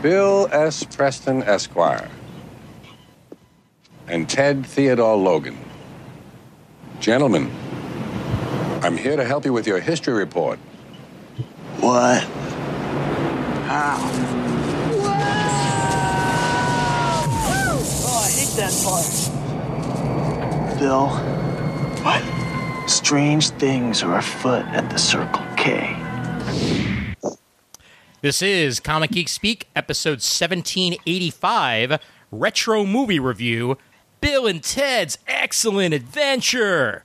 Bill S. Preston, Esquire, and Ted Theodore Logan. Gentlemen, I'm here to help you with your history report. What? How? Whoa! Oh, I hate that part. Bill? What? Strange things are afoot at the Circle K. This is Comic Geek Speak, episode 1785, Retro Movie Review, Bill and Ted's Excellent Adventure.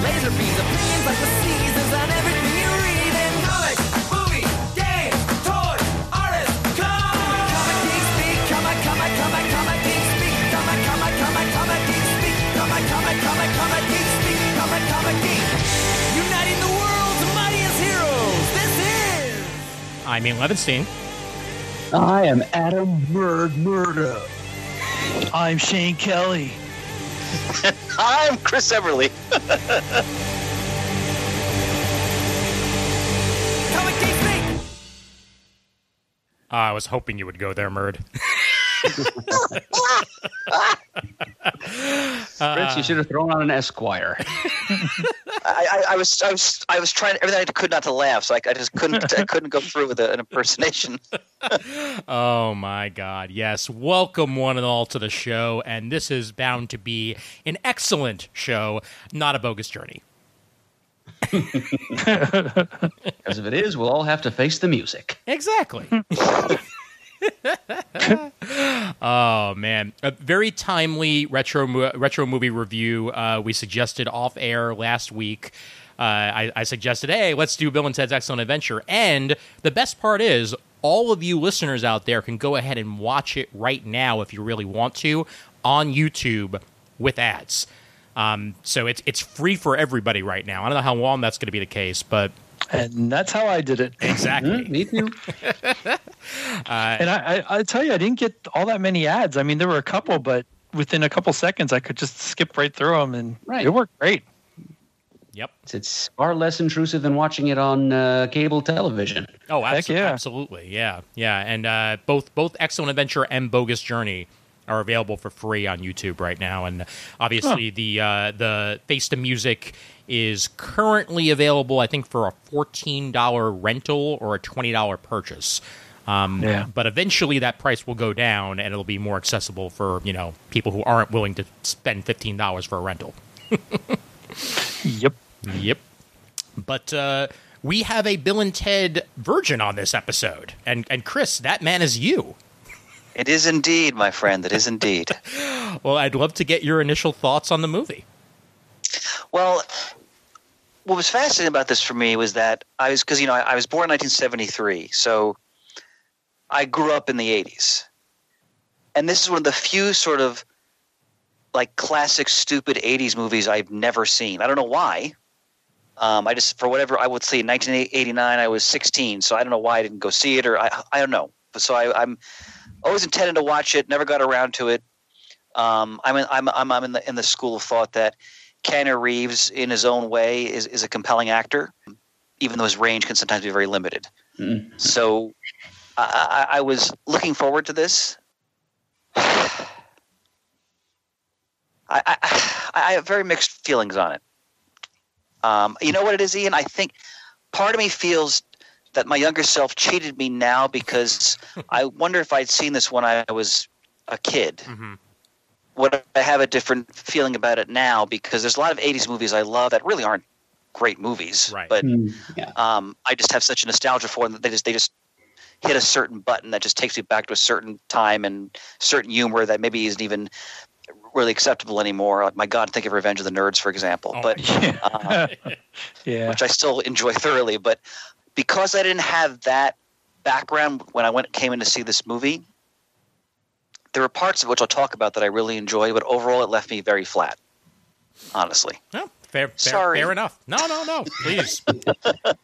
Laser beams, opinions like the seasons on everything you read in comics, movies, games, toys, artists, Comic Geek Speak, Comic Geek Speak, Comic Geek Speak, Comic Geek Speak, Comic Geek, uniting the world's mightiest heroes. This is... I'm Ian Levinstein. I am Adam Murdo. I'm Shane Kelly. I'm Chris Everly. Comic Geek Speak. I was hoping you would go there, Murd. Fritz, you should have thrown on an Esquire. I was trying everything I could not to laugh, so I just couldn't go through with an impersonation. Oh my God! Yes, welcome one and all to the show, and this is bound to be an excellent show, not a bogus journey. Because if it is, we'll all have to face the music. Exactly. Oh man, a very timely retro movie review. We suggested off air last week. I suggested, hey, let's do Bill and Ted's Excellent Adventure. And the best part is, all of you listeners out there can go ahead and watch it right now if you really want to on YouTube with ads. So it's free for everybody right now. I don't know how long that's going to be the case, but. And that's how I did it. Exactly. Me too. And I tell you, I didn't get all that many ads. I mean, there were a couple, but within a couple seconds, I could just skip right through them, and It worked great. Yep. It's far less intrusive than watching it on cable television. Oh, yeah. Absolutely. Yeah. Yeah. And both Excellent Adventure and Bogus Journey are available for free on YouTube right now. And obviously the Face the Music is currently available, I think, for a $14 rental or a $20 purchase. But eventually that price will go down and it'll be more accessible for, people who aren't willing to spend $15 for a rental. Yep. But we have a Bill and Ted virgin on this episode. And Chris, that man is you. It is indeed, my friend. It is indeed. Well, I'd love to get your initial thoughts on the movie. Well, what was fascinating about this for me was that I was born in 1973, so I grew up in the 80s. And this is one of the few sort of like classic stupid 80s movies I've never seen. I don't know why. I just, for whatever, I would say in 1989 I was 16, so I don't know why I didn't go see it, or I don't know. So I'm always intended to watch it, never got around to it. I'm in the school of thought that Keanu Reeves, in his own way, is a compelling actor, even though his range can sometimes be very limited. Mm-hmm. So I was looking forward to this. I have very mixed feelings on it. You know what it is, Ian? I think part of me feels that my younger self cheated me now because I wonder if I'd seen this when I was a kid. Mm-hmm. Would I have a different feeling about it now? Because there's a lot of 80s movies I love that really aren't great movies. Right. But I just have such a nostalgia for them that they just hit a certain button that just takes me back to a certain time and certain humor that maybe isn't even really acceptable anymore. Like, my God, think of Revenge of the Nerds, for example. Oh, but which I still enjoy thoroughly. But because I didn't have that background when I came in to see this movie, there were parts of which I'll talk about that I really enjoyed, but overall it left me very flat, honestly. Well, Sorry. Fair enough. No. Please.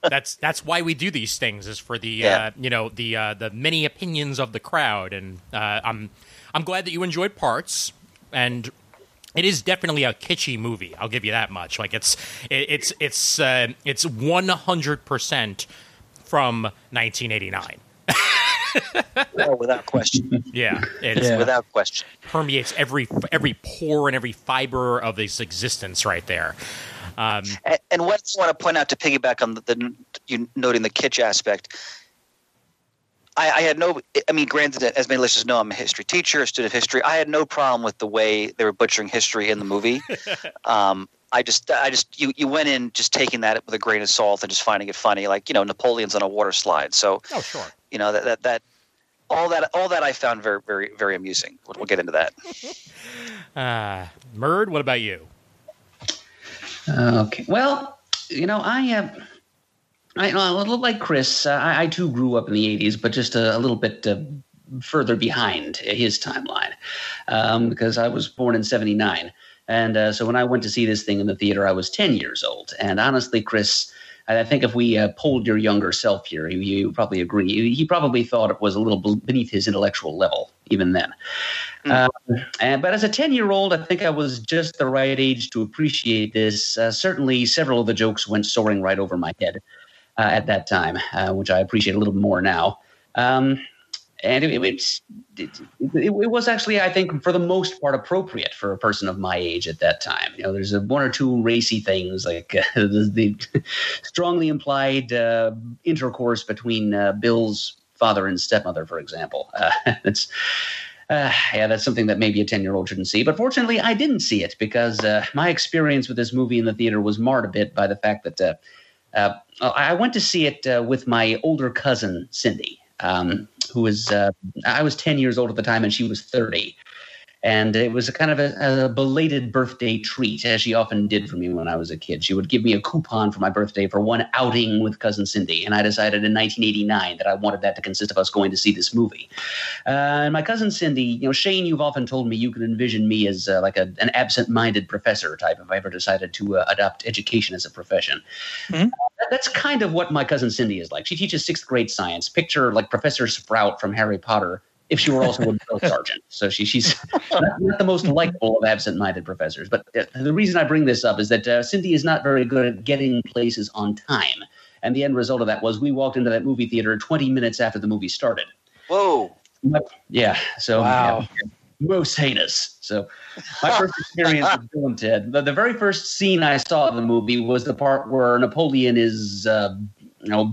That's why we do these things, is for the the many opinions of the crowd. And I'm glad that you enjoyed parts, and it is definitely a kitschy movie. I'll give you that much. Like it's 100% from 1989. Oh, without question. Yeah, Without question. Permeates every pore and every fiber of its existence right there. And what I want to point out, to piggyback on you noting the kitsch aspect, I had granted, as many listeners know, I'm a history teacher, a student of history. I had no problem with the way they were butchering history in the movie. You went in just taking that with a grain of salt and just finding it funny, like, Napoleon's on a water slide. So, sure. That all that I found very, very, very amusing. We'll get into that. Murd, what about you? Okay. Well, I a little like Chris. I too grew up in the 80s, but just a little bit further behind his timeline, because I was born in 79. And so when I went to see this thing in the theater, I was 10 years old. And honestly, Chris, I think if we polled your younger self here, you probably agree. He probably thought it was a little beneath his intellectual level, even then. But as a 10-year-old, I think I was just the right age to appreciate this. Certainly, several of the jokes went soaring right over my head at that time, which I appreciate a little more now. And it was actually, I think, for the most part, appropriate for a person of my age at that time. There's one or two racy things, like the strongly implied intercourse between Bill's father and stepmother, for example. That's something that maybe a 10-year-old shouldn't see. But fortunately, I didn't see it, because my experience with this movie in the theater was marred a bit by the fact that I went to see it with my older cousin, Cindy. Who was I was 10 years old at the time, and she was 30. And it was a kind of a belated birthday treat, as she often did for me when I was a kid. She would give me a coupon for my birthday for one outing with Cousin Cindy. And I decided in 1989 that I wanted that to consist of us going to see this movie. And my cousin Cindy, Shane, you've often told me you could envision me as like an absent-minded professor type if I ever decided to adopt education as a profession. Mm-hmm. That's kind of what my cousin Cindy is like. She teaches 6th grade science. Picture like Professor Sprout from Harry Potter, if she were also a drill sergeant. So she's not the most likable of absent-minded professors. But the reason I bring this up is that Cindy is not very good at getting places on time. And the end result of that was we walked into that movie theater 20 minutes after the movie started. Whoa. Yeah. So wow. Yeah, most heinous. So my first experience with Bill and Ted, the very first scene I saw of the movie was the part where Napoleon is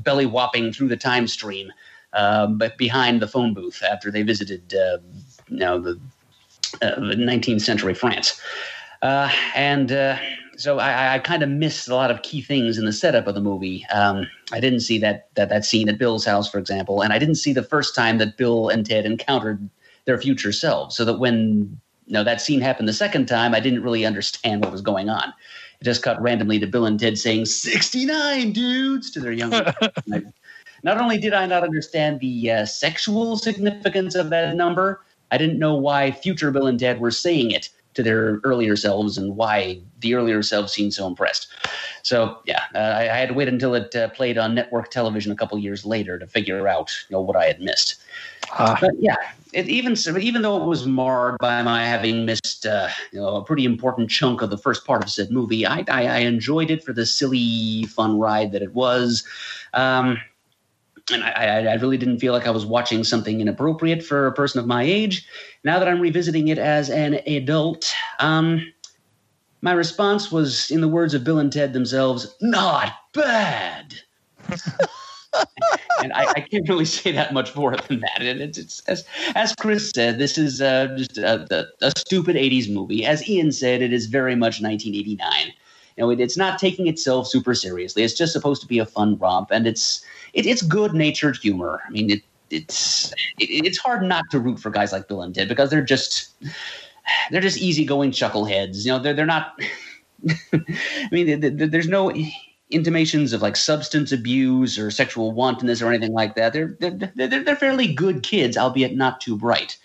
belly whopping through the time stream. But behind the phone booth after they visited, the 19th century France. So I kind of missed a lot of key things in the setup of the movie. I didn't see that scene at Bill's house, for example, and I didn't see the first time that Bill and Ted encountered their future selves, so that when that scene happened the second time, I didn't really understand what was going on. It just cut randomly to Bill and Ted saying 69 dudes to their younger. Not only did I not understand the sexual significance of that number, I didn't know why future Bill and Ted were saying it to their earlier selves and why the earlier selves seemed so impressed. So, yeah, I had to wait until it played on network television a couple years later to figure out what I had missed. But, yeah, even though it was marred by my having missed a pretty important chunk of the first part of said movie, I enjoyed it for the silly, fun ride that it was. And I really didn't feel like I was watching something inappropriate for a person of my age. Now that I'm revisiting it as an adult, my response was, in the words of Bill and Ted themselves, not bad. And I can't really say that much more than that. It's as Chris said, this is just a stupid 80s movie. As Ian said, it is very much 1989. It's not taking itself super seriously. It's just supposed to be a fun romp, and it's good-natured humor. I mean, it's hard not to root for guys like Bill and Ted because they're just easygoing chuckleheads. They're not. I mean, there's no intimations of like substance abuse or sexual wantonness or anything like that. They're fairly good kids, albeit not too bright,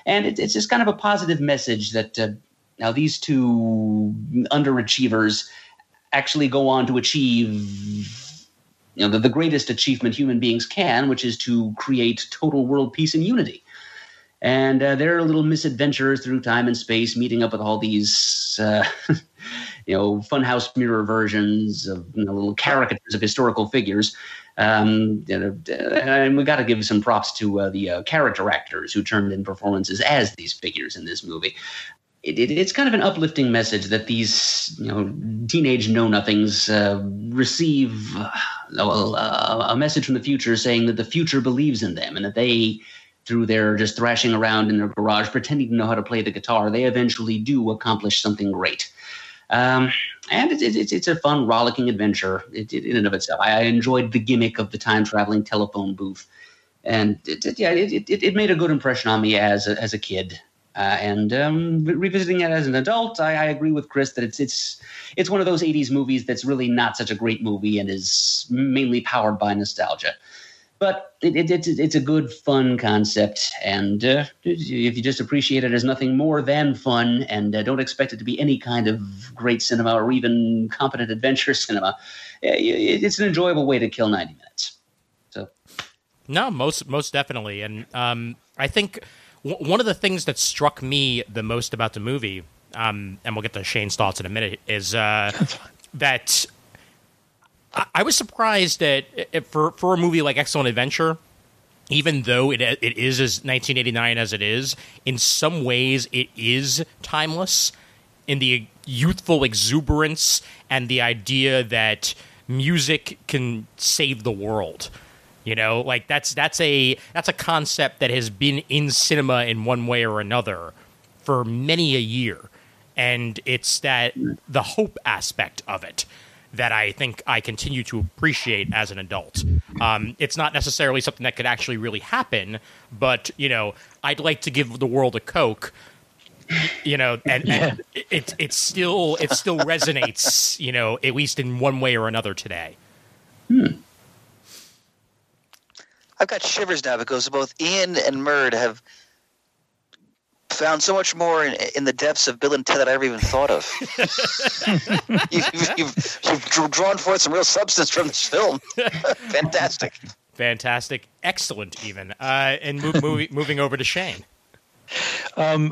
and it's just kind of a positive message that now these two underachievers actually go on to achieve the greatest achievement human beings can, which is to create total world peace and unity. And they're little misadventures through time and space, meeting up with all these funhouse mirror versions of little caricatures of historical figures. And we got to give some props to the character actors who turned in performances as these figures in this movie. It's kind of an uplifting message that these teenage know-nothings receive a message from the future saying that the future believes in them, and that they, through their just thrashing around in their garage pretending to know how to play the guitar, they eventually do accomplish something great. And it's a fun, rollicking adventure in and of itself. I enjoyed the gimmick of the time-traveling telephone booth, and it made a good impression on me as a kid. And revisiting it as an adult, I agree with Chris that it's one of those 80s movies that's really not such a great movie and is mainly powered by nostalgia. But it's a good, fun concept, and if you just appreciate it as nothing more than fun and don't expect it to be any kind of great cinema or even competent adventure cinema, it's an enjoyable way to kill 90 minutes. So, no, most definitely. And I think one of the things that struck me the most about the movie, and we'll get to Shane's thoughts in a minute, is that I was surprised that for a movie like Excellent Adventure, even though it is as 1989 as it is, in some ways it is timeless in the youthful exuberance and the idea that music can save the world. Like that's a concept that has been in cinema in one way or another for many a year, and it's that the hope aspect of it that I think I continue to appreciate as an adult. It's not necessarily something that could actually really happen, but, I'd like to give the world a Coke, and it still resonates, at least in one way or another today. I've got shivers now because both Ian and Murd have found so much more in the depths of Bill and Ted that I never even thought of. You've drawn forth some real substance from this film. Fantastic. Excellent, even. And moving over to Shane. I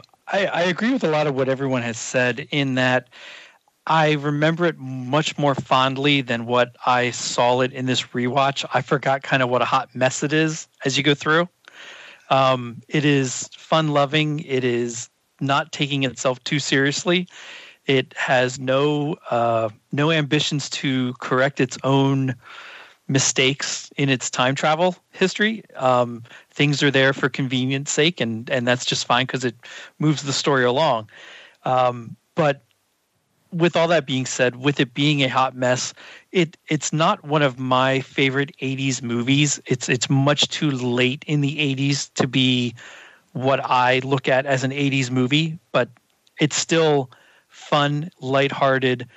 agree with a lot of what everyone has said in that I remember it much more fondly than what I saw it in this rewatch. I forgot kind of what a hot mess it is as you go through. It is fun-loving. It is not taking itself too seriously. It has no ambitions to correct its own mistakes in its time travel history. Things are there for convenience sake, and that's just fine because it moves the story along. But with all that being said, with it being a hot mess, it's not one of my favorite 80s movies. It's much too late in the 80s to be what I look at as an 80s movie, but it's still fun, lighthearted,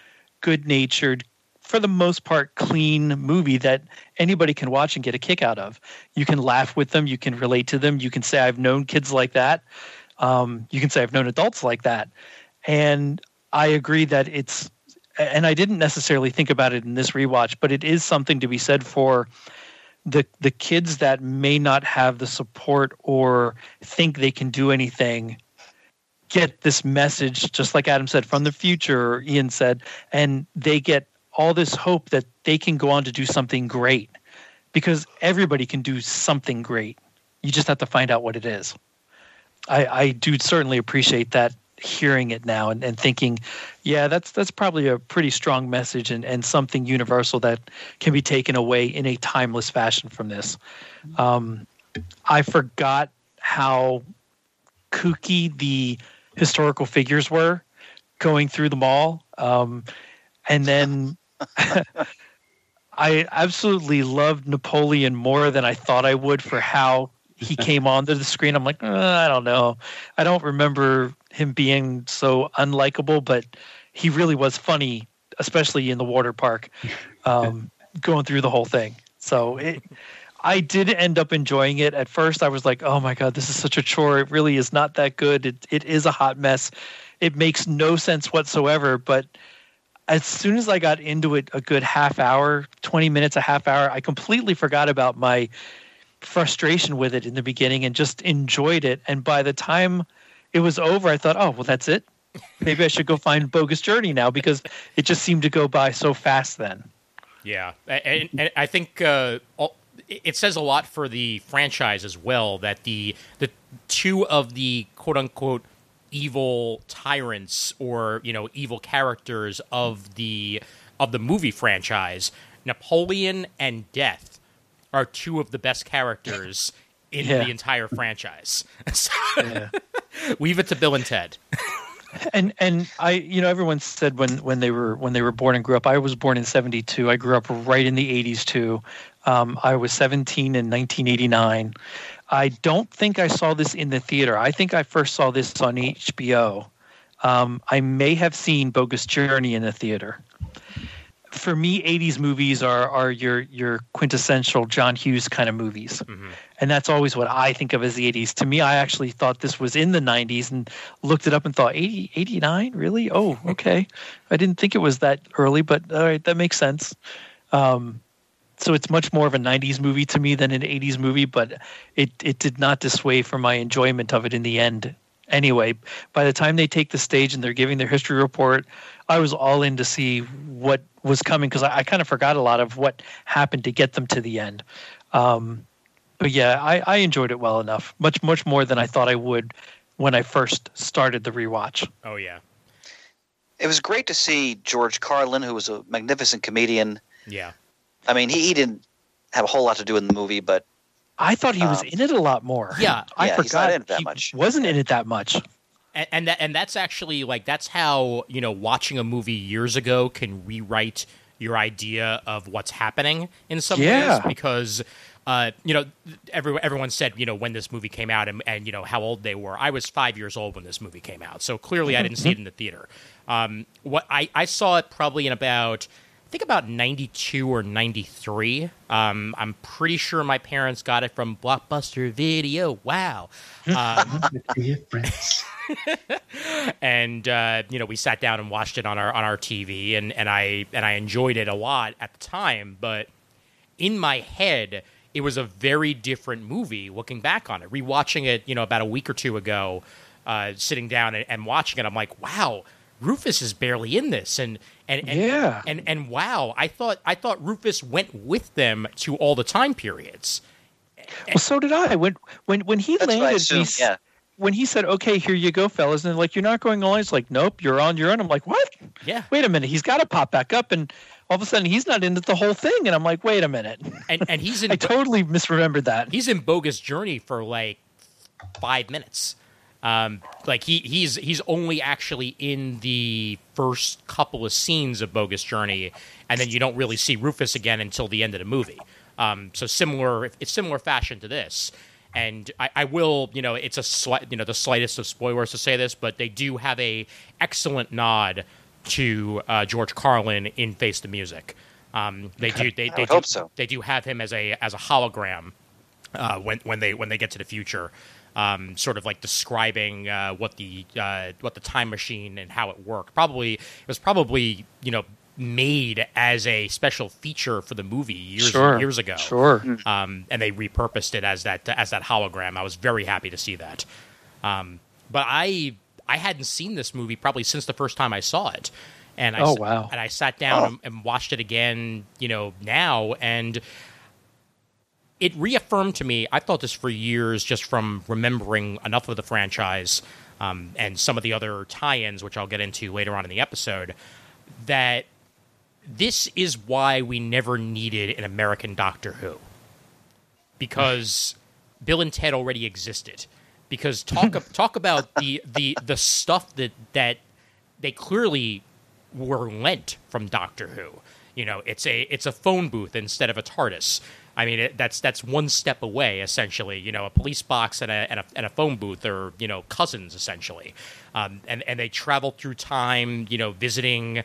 good-natured, for the most part, clean movie that anybody can watch and get a kick out of. You can laugh with them. You can relate to them. You can say, I've known kids like that. You can say, I've known adults like that. And I agree that it's, and I didn't necessarily think about it in this rewatch, but it is something to be said for the kids that may not have the support or think they can do anything, get this message, just like Adam said, from the future, or Ian said, and they get all this hope that they can go on to do something great, because everybody can do something great. You just have to find out what it is. I do certainly appreciate that, hearing it now and thinking, yeah, that's probably a pretty strong message and something universal that can be taken away in a timeless fashion from this. I forgot how kooky the historical figures were going through the mall. And then I absolutely loved Napoleon more than I thought I would for how he came onto the screen. I'm like, I don't know. I don't remember him being so unlikable, but he really was funny, especially in the water park, going through the whole thing. So I did end up enjoying it. At first, I was like, oh my God, this is such a chore. It really is not that good. It is a hot mess. It makes no sense whatsoever, but as soon as I got into it, a good half hour, 20 minutes, a half hour, I completely forgot about my frustration with it in the beginning and just enjoyed it. And by the time it was over, I thought, oh, well, that's it. Maybe I should go find Bogus Journey now, because it just seemed to go by so fast then. Yeah, and I think it says a lot for the franchise as well that the two of the quote unquote evil tyrants, or evil characters of the movie franchise, Napoleon and Death, are two of the best characters in the entire franchise. Yeah. Leave it to Bill and Ted. And I, everyone said when they were born and grew up. I was born in '72. I grew up right in the '80s too. I was 17 in 1989. I don't think I saw this in the theater. I think I first saw this on HBO. I may have seen Bogus Journey in the theater. For me, 80s movies are your quintessential John Hughes kind of movies. Mm-hmm. And that's always what I think of as the 80s. To me, I actually thought this was in the 90s and looked it up and thought, 89? Really? Oh, okay. I didn't think it was that early, but all right, that makes sense. So it's much more of a 90s movie to me than an 80s movie, but it did not dissuade from my enjoyment of it in the end. Anyway, by the time they take the stage and they're giving their history report, I was all in to see what was coming, because I kind of forgot a lot of what happened to get them to the end. But yeah, I enjoyed it well enough, much more than I thought I would when I first started the rewatch. Oh, yeah. It was great to see George Carlin, who was a magnificent comedian. Yeah. I mean, he didn't have a whole lot to do in the movie, but I thought he was in it a lot more. Yeah. I forgot he's not in it that much. He wasn't in it that much. And that's actually, that's how, watching a movie years ago can rewrite your idea of what's happening in some ways, because everyone said, when this movie came out and how old they were. I was 5 years old when this movie came out, so clearly I didn't see it in the theater. What I saw it probably in about 92 or 93. I'm pretty sure my parents got it from Blockbuster Video. Wow. And we sat down and watched it on our TV, and I enjoyed it a lot at the time. But in my head, it was a very different movie. Looking back on it, rewatching it, about a week or two ago, sitting down and watching it, I'm like, wow, Rufus is barely in this, and wow, I thought Rufus went with them to all the time periods. Well, so did I. When he That's landed, when he said, "Okay, here you go, fellas," and they're like, "You're not going on." It's like, "Nope, you're on your own." I'm like, "What? Yeah. Wait a minute. He's got to pop back up," and all of a sudden, he's not into the whole thing, and I'm like, "Wait a minute." And he's in. I totally misremembered that. He's in Bogus Journey for like 5 minutes. He's only actually in the first couple of scenes of Bogus Journey, and then you don't really see Rufus again until the end of the movie. So similar fashion to this. And I will, it's the slightest of spoilers to say this, but they do have a excellent nod to George Carlin in Face the Music. They hope so. They do have him as a hologram when they get to the future. Sort of like describing what the time machine and how it worked. It was probably made as a special feature for the movie years ago. Sure. And they repurposed it as that hologram. I was very happy to see that. But I hadn't seen this movie probably since the first time I saw it. And I sat down and watched it again, now, and it reaffirmed to me, I thought this for years just from remembering enough of the franchise and some of the other tie-ins, which I'll get into later on in the episode, that this is why we never needed an American Doctor Who. Because Bill and Ted already existed. Because talk about the stuff that they clearly were lent from Doctor Who. It's a phone booth instead of a TARDIS. I mean, that's one step away, essentially. A police box and a phone booth are, cousins, essentially. And they travel through time, visiting,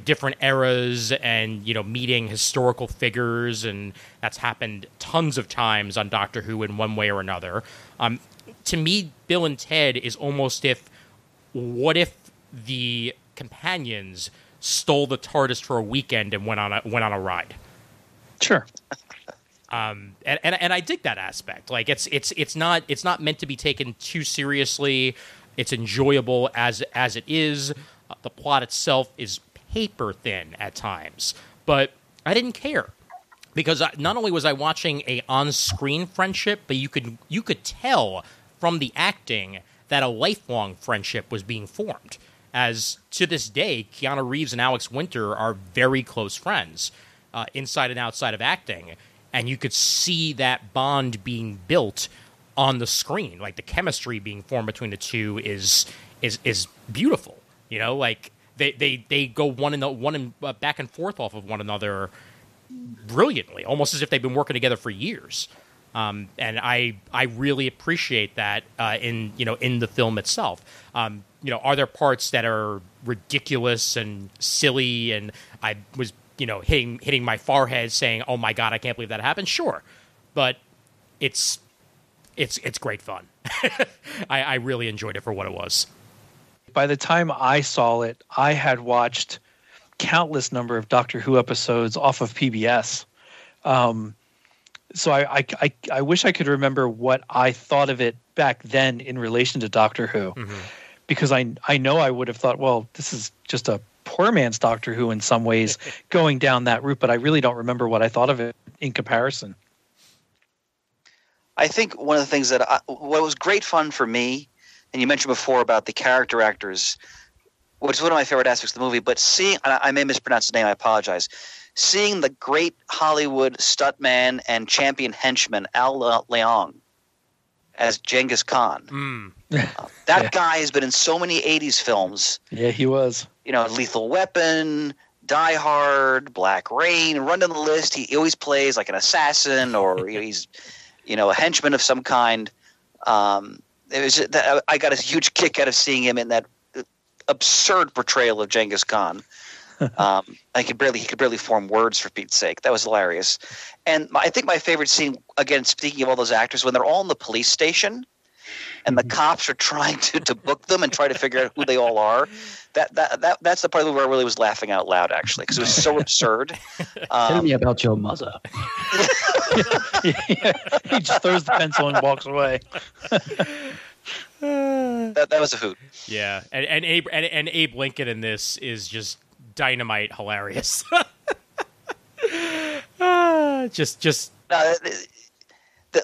different eras and, meeting historical figures. And that's happened tons of times on Doctor Who in one way or another. To me, Bill and Ted is almost what if the companions stole the TARDIS for a weekend and went on a ride. Sure. And I dig that aspect. Like it's not meant to be taken too seriously. It's enjoyable as it is. The plot itself is paper thin at times, but I didn't care because not only was I watching a on-screen friendship, but you could tell from the acting that a lifelong friendship was being formed. As to this day, Keanu Reeves and Alex Winter are very close friends, inside and outside of acting, and you could see that bond being built on the screen. Like the chemistry being formed between the two is beautiful. You know, like they go one back and forth off of one another brilliantly, almost as if they've been working together for years. And I really appreciate that in the film itself. Are there parts that are ridiculous and silly, and I was hitting my forehead saying, "Oh my God, I can't believe that happened." Sure, but it's great fun. I really enjoyed it for what it was. By the time I saw it, I had watched countless number of Doctor Who episodes off of PBS. So I wish I could remember what I thought of it back then in relation to Doctor Who, because I know I would have thought, well, this is just a poor man's Doctor Who in some ways going down that route, but I really don't remember what I thought of it in comparison. I think one of the things what was great fun for me, and you mentioned before about the character actors, which is one of my favorite aspects of the movie, but seeing, I may mispronounce his name, I apologize, seeing the great Hollywood stuntman and champion henchman Al Leong as Genghis Khan. That guy has been in so many 80s films. Yeah, he was. Lethal Weapon, Die Hard, Black Rain, run down the list. He always plays like an assassin or he's a henchman of some kind. I got a huge kick out of seeing him in that absurd portrayal of Genghis Khan. He could barely form words, for Pete's sake. That was hilarious. And I think my favorite scene, again, speaking of all those actors, when they're all in the police station and the cops are trying to book them and try to figure out who they all are. That's the part where I really was laughing out loud, actually, because it was so absurd. Tell me about your mother. He just throws the pencil and walks away. That was a hoot. Yeah, and Abe Lincoln in this is just dynamite hilarious.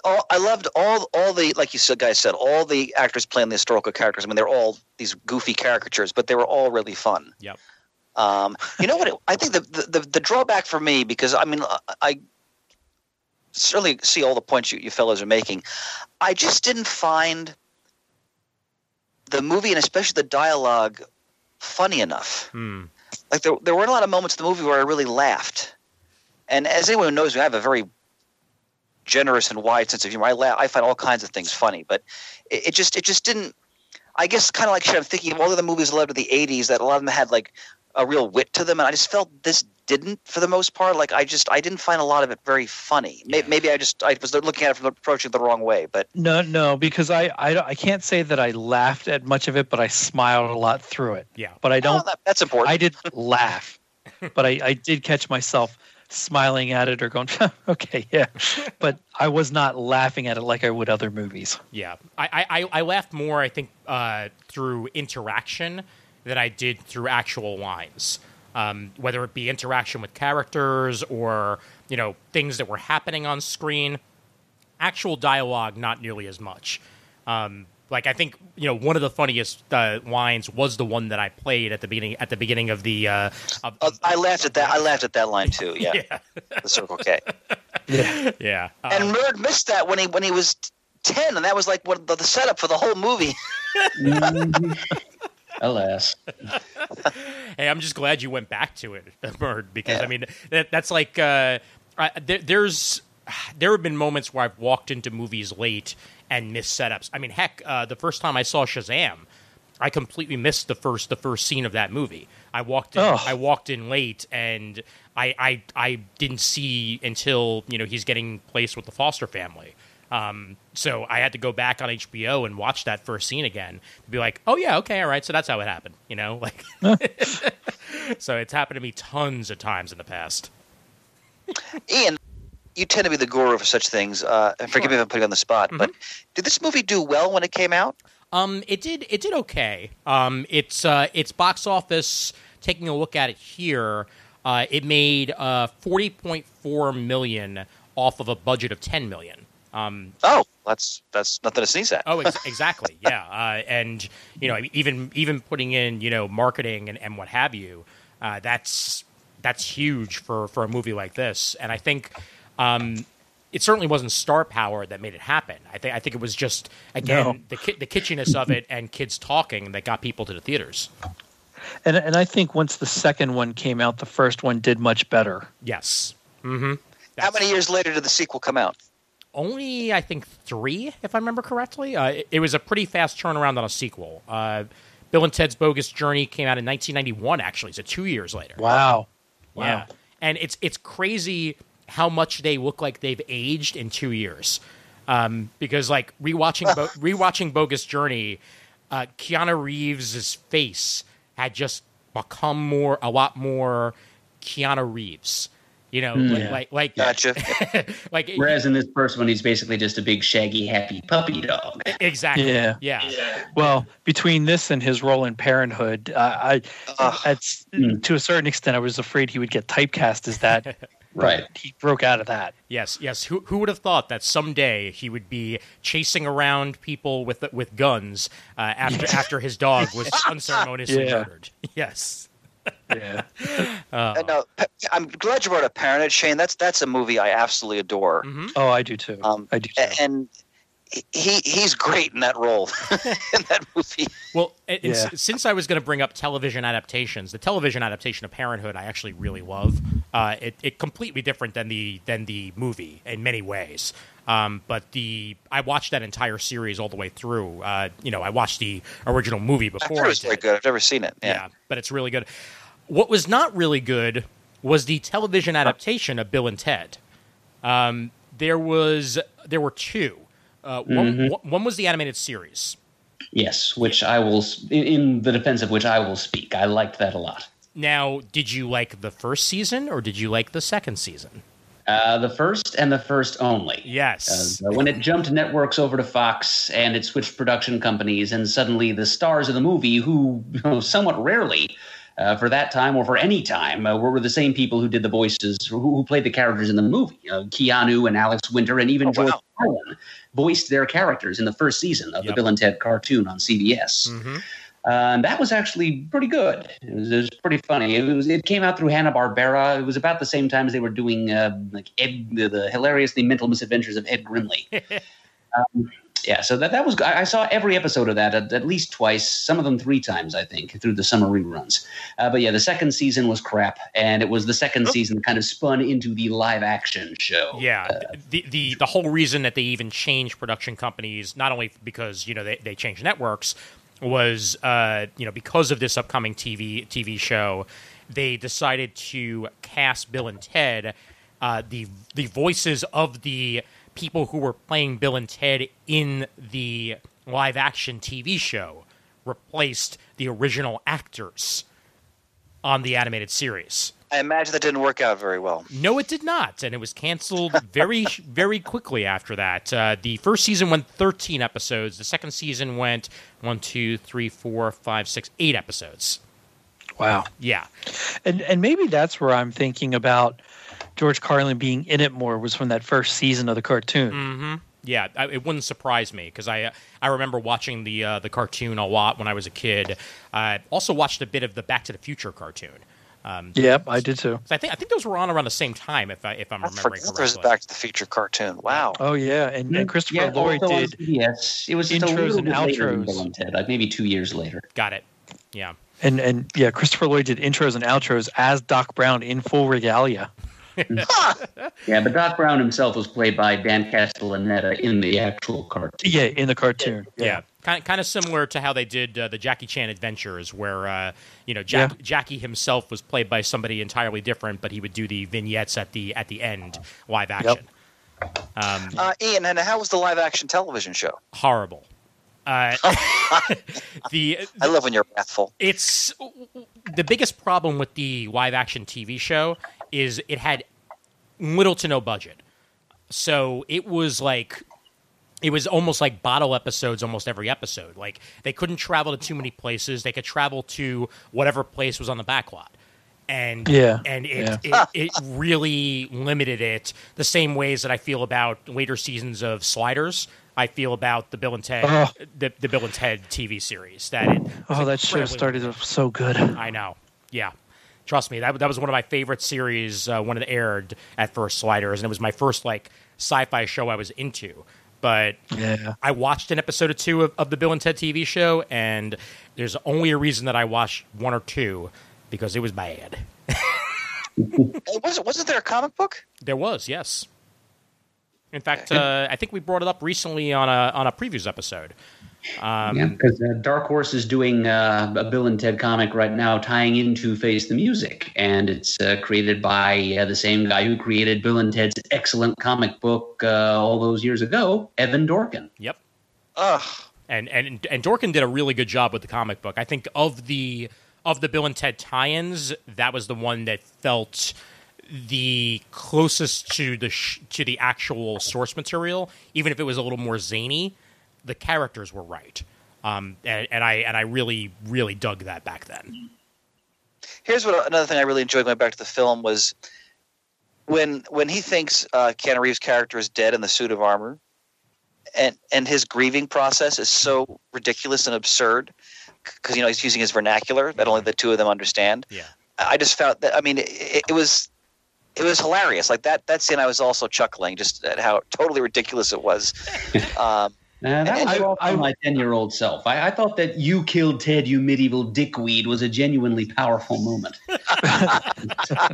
I loved all the, like you guys said, all the actors playing the historical characters. I mean, they're all these goofy caricatures, but they were all really fun. Yep. You know what? I think the drawback for me, because I mean, I certainly see all the points you fellows are making. I just didn't find the movie, and especially the dialogue, funny enough. Like there weren't a lot of moments in the movie where I really laughed. And as anyone who knows me, I have a very generous and wide sense of humor. I find all kinds of things funny, but it just didn't. I guess kind of like I'm thinking of all of the movies I loved of the '80s, that a lot of them had like a real wit to them, and I just felt this didn't for the most part. Like I didn't find a lot of it very funny. Yeah. Maybe I was looking at it from approaching it the wrong way. But no, because I can't say that I laughed at much of it, but I smiled a lot through it. Yeah, but I don't. That's important. I didn't laugh, but I did catch myself smiling at it or going, okay, yeah. But I was not laughing at it like I would other movies. Yeah, I laughed more, I think, through interaction than I did through actual lines. Whether it be interaction with characters or, things that were happening on screen. Actual dialogue, not nearly as much. I think, one of the funniest lines was the one that I played at the beginning of the. I laughed at that. I laughed at that line too. Yeah, yeah. The Circle K. Yeah. And Murd missed that when he was 10, and that was like the setup for the whole movie. Alas. Hey, I'm just glad you went back to it, Murd, because I mean that's like there have been moments where I've walked into movies late and missed setups. I mean, heck, the first time I saw Shazam, I completely missed the first scene of that movie. I walked in late, and I didn't see until he's getting placed with the foster family. So I had to go back on HBO and watch that first scene again to be like, oh yeah, okay, all right, so that's how it happened, like. So it's happened to me tons of times in the past. Ian, you tend to be the guru for such things. And forgive me if I'm putting you on the spot, but did this movie do well when it came out? It did okay. Its box office. Taking a look at it here, it made $40.4 million off of a budget of $10 million. That's nothing to sneeze at. Oh, exactly. Yeah, and even putting in marketing and what have you, that's huge for a movie like this. And I think it certainly wasn't star power that made it happen. I think it was just again the kitschiness of it and kids talking that got people to the theaters. And I think once the second one came out, the first one did much better. Yes. Mm-hmm. How many years later did the sequel come out? Only, I think, 3, if I remember correctly. It was a pretty fast turnaround on a sequel. Bill and Ted's Bogus Journey came out in 1991, actually. So 2 years later. Wow. Yeah. And it's crazy how much they look like they've aged in 2 years. Because, like, rewatching Bogus Journey, Keanu Reeves' face had just become a lot more Keanu Reeves. Like gotcha. Whereas in this first one, he's basically just a big, shaggy, happy puppy dog. Exactly. Yeah. Well, between this and his role in Parenthood, to a certain extent, I was afraid he would get typecast as that. Right. He broke out of that. Yes. Who would have thought that someday he would be chasing around people with guns after his dog was unceremoniously murdered? Yes. Yeah. No, I'm glad you brought up Parenthood, Shane. That's a movie I absolutely adore. Mm-hmm. Oh, I do too. I do too. And he's great in that role in that movie. Well, since I was going to bring up television adaptations, the television adaptation of Parenthood I actually really love. It completely different than the movie in many ways. But I watched that entire series all the way through. I watched the original movie before. I heard it was very good. I've never seen it. Yeah, but it's really good. What was not really good was the television adaptation of Bill and Ted. There were 2. One was the animated series. Yes, which I will, in the defense of which I will speak. I liked that a lot. Now, did you like the first season or did you like the second season? The first and the first only. Yes. When it jumped networks over to Fox and it switched production companies, and suddenly the stars of the movie, who somewhat rarely for that time or for any time were the same people who did the voices, who played the characters in the movie. Keanu and Alex Winter and even George Carlin voiced their characters in the first season of the Bill and Ted cartoon on CBS. Mm-hmm. And that was actually pretty good. It was pretty funny. It came out through Hanna-Barbera. It was about the same time as they were doing the hilariously mental misadventures of Ed Grimley. So that was. I saw every episode of that at least twice, some of them 3 times, I think, through the summer reruns. But the second season was crap, and it was the second season that kind of spun into the live-action show. Yeah, the whole reason that they even changed production companies, not only because they changed networks, was because of this upcoming TV show, they decided to cast Bill and Ted, the voices of the people who were playing Bill and Ted in the live-action TV show replaced the original actors on the animated series. I imagine that didn't work out very well. No, it did not, and it was canceled very, very quickly after that. The first season went 13 episodes. The second season went 1, 2, 3, 4, 5, 6, 8 episodes. Wow. Yeah. And maybe that's where I'm thinking about George Carlin being in it more, was from that first season of the cartoon. Mm-hmm. Yeah, it wouldn't surprise me because I remember watching the cartoon a lot when I was a kid. I also watched a bit of the Back to the Future cartoon. Yep, I did too. I think those were on around the same time, if I'm remembering correctly. There was a Back to the Future cartoon. Wow. Oh yeah, and Christopher Lloyd did. Yes, it was just intros and outros. Bill and Ted, like maybe 2 years later. Got it. Yeah. And Christopher Lloyd did intros and outros as Doc Brown in full regalia. Yeah, but Doc Brown himself was played by Dan Castellaneta in the actual cartoon. Yeah, in the cartoon. Yeah. Kind of similar to how they did the Jackie Chan Adventures, where Jackie himself was played by somebody entirely different, but he would do the vignettes at the end, live action. Ian, and how was the live action television show? Horrible. I love when you're wrathful. It's the biggest problem with the live action TV show is it had little to no budget. So it was almost like bottle episodes almost every episode. Like they couldn't travel to too many places. They could travel to whatever place was on the backlot. And it really limited it the same ways that I feel about later seasons of Sliders. I feel about the Bill and Ted the Bill and Ted TV series. That show started off so good. I know. Yeah. Trust me, that was one of my favorite series when it aired at first, Sliders, and it was my first sci-fi show I was into. But I watched an episode or two of the Bill and Ted TV show, and there's only a reason that I watched one or two, because it was bad. Wasn't there a comic book? There was, yes. In fact, I think we brought it up recently on a previews episode. Because Dark Horse is doing a Bill and Ted comic right now tying into Face the Music, and it's created by the same guy who created Bill and Ted's excellent comic book all those years ago, Evan Dorkin. Yep. Ugh. And Dorkin did a really good job with the comic book. I think of the Bill and Ted tie-ins, that was the one that felt the closest to the actual source material, even if it was a little more zany. The characters were right, and I really, really dug that back then. Here's another thing I really enjoyed going back to the film was when he thinks Keanu Reeves' character is dead in the suit of armor, and his grieving process is so ridiculous and absurd because he's using his vernacular that only the two of them understand. Yeah, I just found that it was hilarious. Like that scene, I was also chuckling just at how totally ridiculous it was. That was all from my 10-year-old self. I thought that "You killed Ted, you medieval dickweed" was a genuinely powerful moment.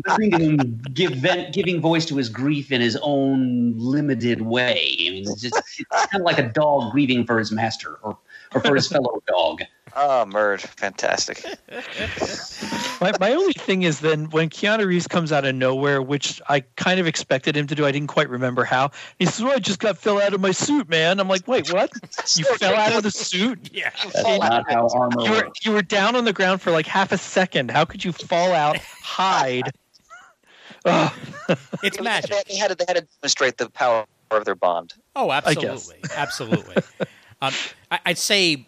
Listening to him giving voice to his grief in his own limited way. I mean, it's kind of like a dog grieving for his master or for his fellow dog. Oh, Murd. Fantastic. My only thing is then when Keanu Reeves comes out of nowhere, which I kind of expected him to do, I didn't quite remember how. He says, "Well, I just fell out of my suit, man." I'm like, wait, what? You fell out of the suit? Yeah. That's not how armor works. You were down on the ground for like half a second. How could you fall out, hide? It's magic. They had to demonstrate the power of their bond. Oh, absolutely. Absolutely. I'd say,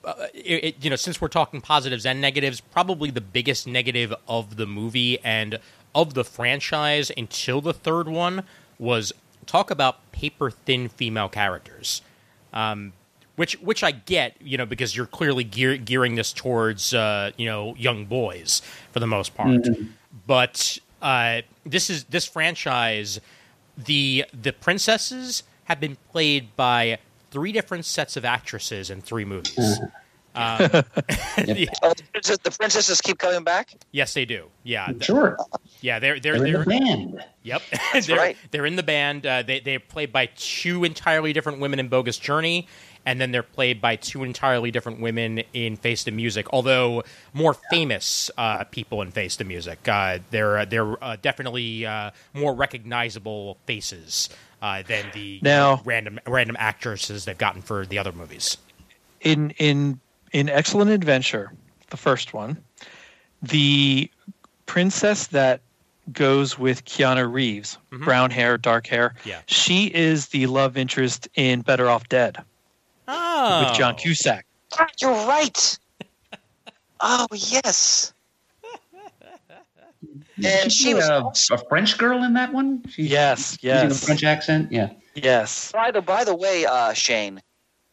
since we're talking positives and negatives, probably the biggest negative of the movie and of the franchise until the third one was talk about paper-thin female characters, which I get, because you're clearly gearing this towards, young boys for the most part. Mm-hmm. But this franchise, the princesses have been played by 3 different sets of actresses in 3 movies. The princesses keep coming back? Yes, they do. Yeah, sure. Yeah, they're in the band. Yep, that's right. They're in the band. They're played by 2 entirely different women in Bogus Journey, and then they're played by 2 entirely different women in Face the Music. Although more famous people in Face the Music, they're definitely more recognizable faces than the random actresses they've gotten for the other movies. In Excellent Adventure, the first one, the princess that goes with Keanu Reeves, brown hair, dark hair, she is the love interest in Better Off Dead with John Cusack. You're right. Oh, yes. And she was a French girl in that one? Yes. Using a French accent? Yeah. Yes. By the way, Shane,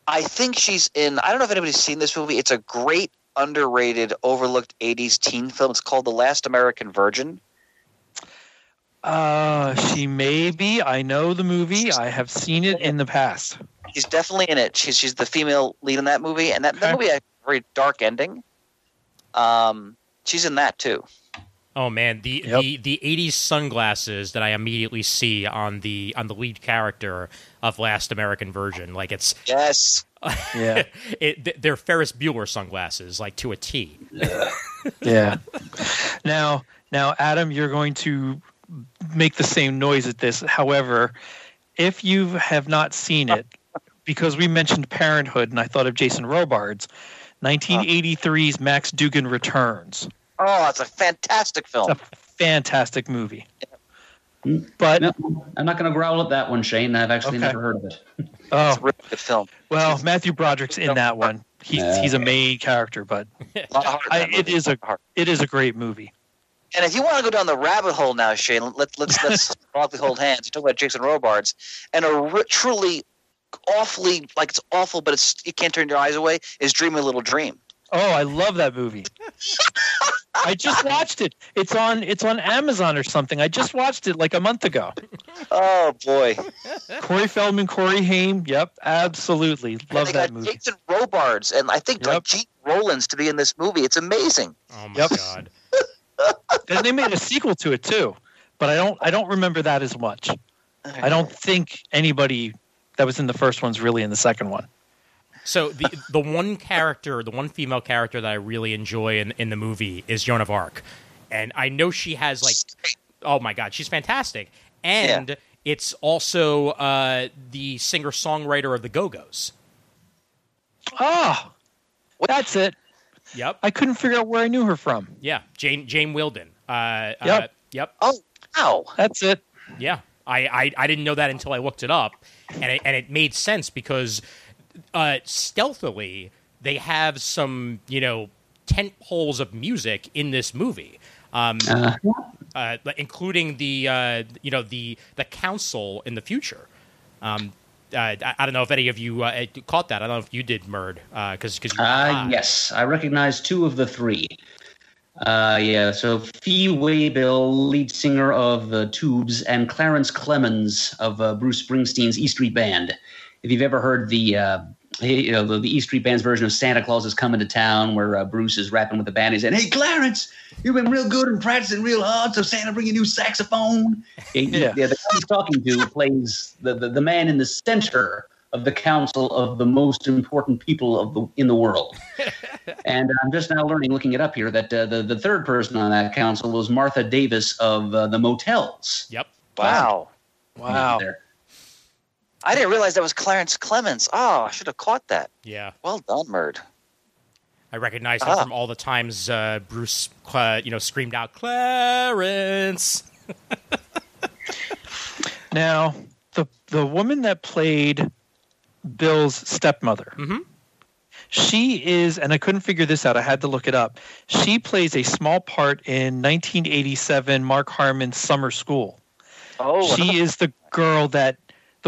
I think she's in – I don't know if anybody's seen this movie. It's a great, underrated, overlooked 80s teen film. It's called The Last American Virgin. She may be. I know the movie. I have seen it in the past. She's definitely in it. She's the female lead in that movie. And that movie has a very dark ending. She's in that too. Oh man, the 80s sunglasses that I immediately see on the lead character of Last American Virgin, like it's yes, yeah, they're Ferris Bueller sunglasses, like to a T. Yeah. Now, Adam, you're going to make the same noise at this. However, if you have not seen it, because we mentioned Parenthood and I thought of Jason Robards, 1983's Max Dugan Returns. Oh, it's a fantastic film. It's a fantastic movie. But No, I'm not going to growl at that one, Shane. I've actually never heard of it. It's a really good film. Well, Matthew Broderick's in that one. He's a main character, but it is a great movie. And if you want to go down the rabbit hole now, Shane, let's awfully hold hands. You talk about Jason Robards, and truly awfully, like, it's awful, but you can't turn your eyes away, is Dream a Little Dream. Oh, I love that movie. I just watched it. It's on Amazon or something. I just watched it like a month ago. Oh boy. Corey Feldman, Corey Haim. Yep, absolutely. Love that movie. Jason Robards and I think like Gene Rollins to be in this movie. It's amazing. Oh my God. And they made a sequel to it too, but I don't remember that as much. I don't think anybody that was in the first one's really in the second one. So the one female character that I really enjoy in the movie is Joan of Arc. And I know she has oh my God, she's fantastic. And it's also the singer-songwriter of the Go-Go's. Oh, that's it. Yep. I couldn't figure out where I knew her from. Yeah, Jane Wilden. Yep. Oh, wow. That's it. Yeah. I didn't know that until I looked it up. And it made sense because stealthily they have some, tent poles of music in this movie. Including the council in the future. I don't know if any of you caught that. I don't know if you did, Murd, because yes, I recognize two of the three. So Fee Waybill, lead singer of the Tubes, and Clarence Clemens of Bruce Springsteen's E Street Band. If you've ever heard the E Street Band's version of Santa Claus is Coming to Town, where Bruce is rapping with the band, he's saying, "Hey, Clarence, you've been real good and practicing real hard, so Santa bring you a new saxophone." The guy he's talking to plays the man in the center of the council of the most important people in the world. And I'm just now learning, looking it up here, that the third person on that council was Martha Davis of the Motels. Yep. Wow. There. I didn't realize that was Clarence Clemens. Oh, I should have caught that. Yeah. Well done, Murd. I recognize him from all the times Bruce, screamed out, "Clarence!" Now, the woman that played Bill's stepmother, she is, and I couldn't figure this out, I had to look it up. She plays a small part in 1987 Mark Harmon's Summer School. Oh, she is the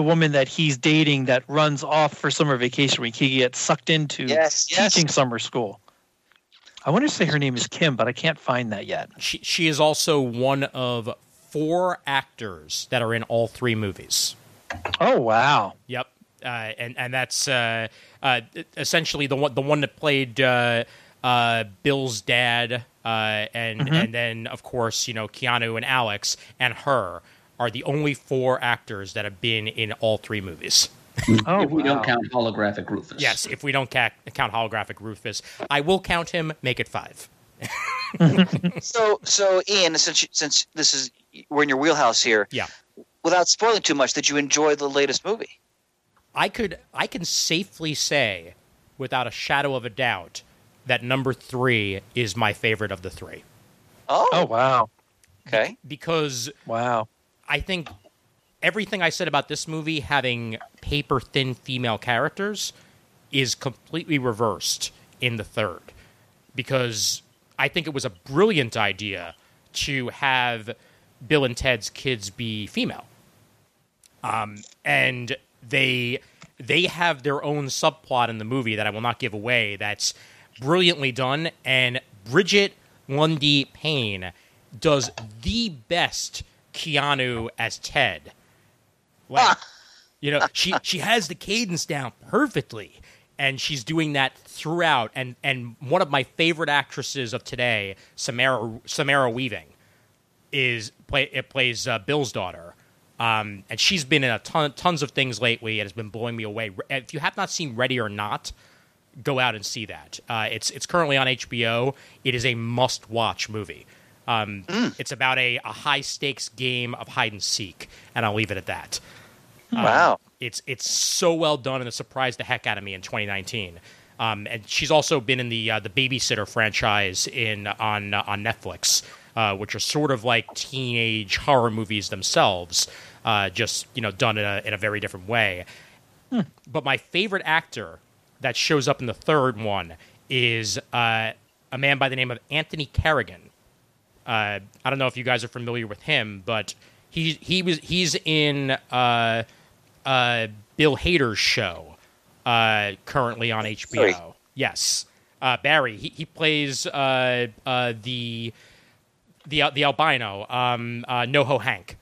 woman that he's dating that runs off for summer vacation when he gets sucked into teaching summer school. I want to say her name is Kim, but I can't find that yet. She is also one of 4 actors that are in all 3 movies. Oh, wow. Yep. And that's essentially the one that played Bill's dad, and then of course Keanu and Alex and her are the only 4 actors that have been in all 3 movies. If we don't count holographic Rufus. Yes, if we don't count holographic Rufus, I will count him. Make it 5. So Ian, since we're in your wheelhouse here, without spoiling too much, did you enjoy the latest movie? I can safely say, without a shadow of a doubt, that number 3 is my favorite of the 3. Oh wow. Okay. Because I think everything I said about this movie having paper-thin female characters is completely reversed in the third. Because I think it was a brilliant idea to have Bill and Ted's kids be female. And they have their own subplot in the movie that I will not give away that's brilliantly done. And Bridget Lundy Payne does the best Keanu as Ted. She has the cadence down perfectly, and she's doing that throughout. And one of my favorite actresses of today, Samara Weaving, plays Bill's daughter. And she's been in tons of things lately, and has been blowing me away. If you have not seen Ready or Not, go out and see that. It's currently on HBO. It is a must-watch movie. It's about a high-stakes game of hide-and-seek, and I'll leave it at that. Wow. It's so well done, and it surprised the heck out of me in 2019. And she's also been in the Babysitter franchise on Netflix, which are sort of like teenage horror movies themselves, just done in a very different way. But my favorite actor that shows up in the third one is a man by the name of Anthony Carrigan. I don't know if you guys are familiar with him, but he's in Bill Hader's show currently on HBO. Barry. Yes, Barry. He plays the albino NoHo Hank.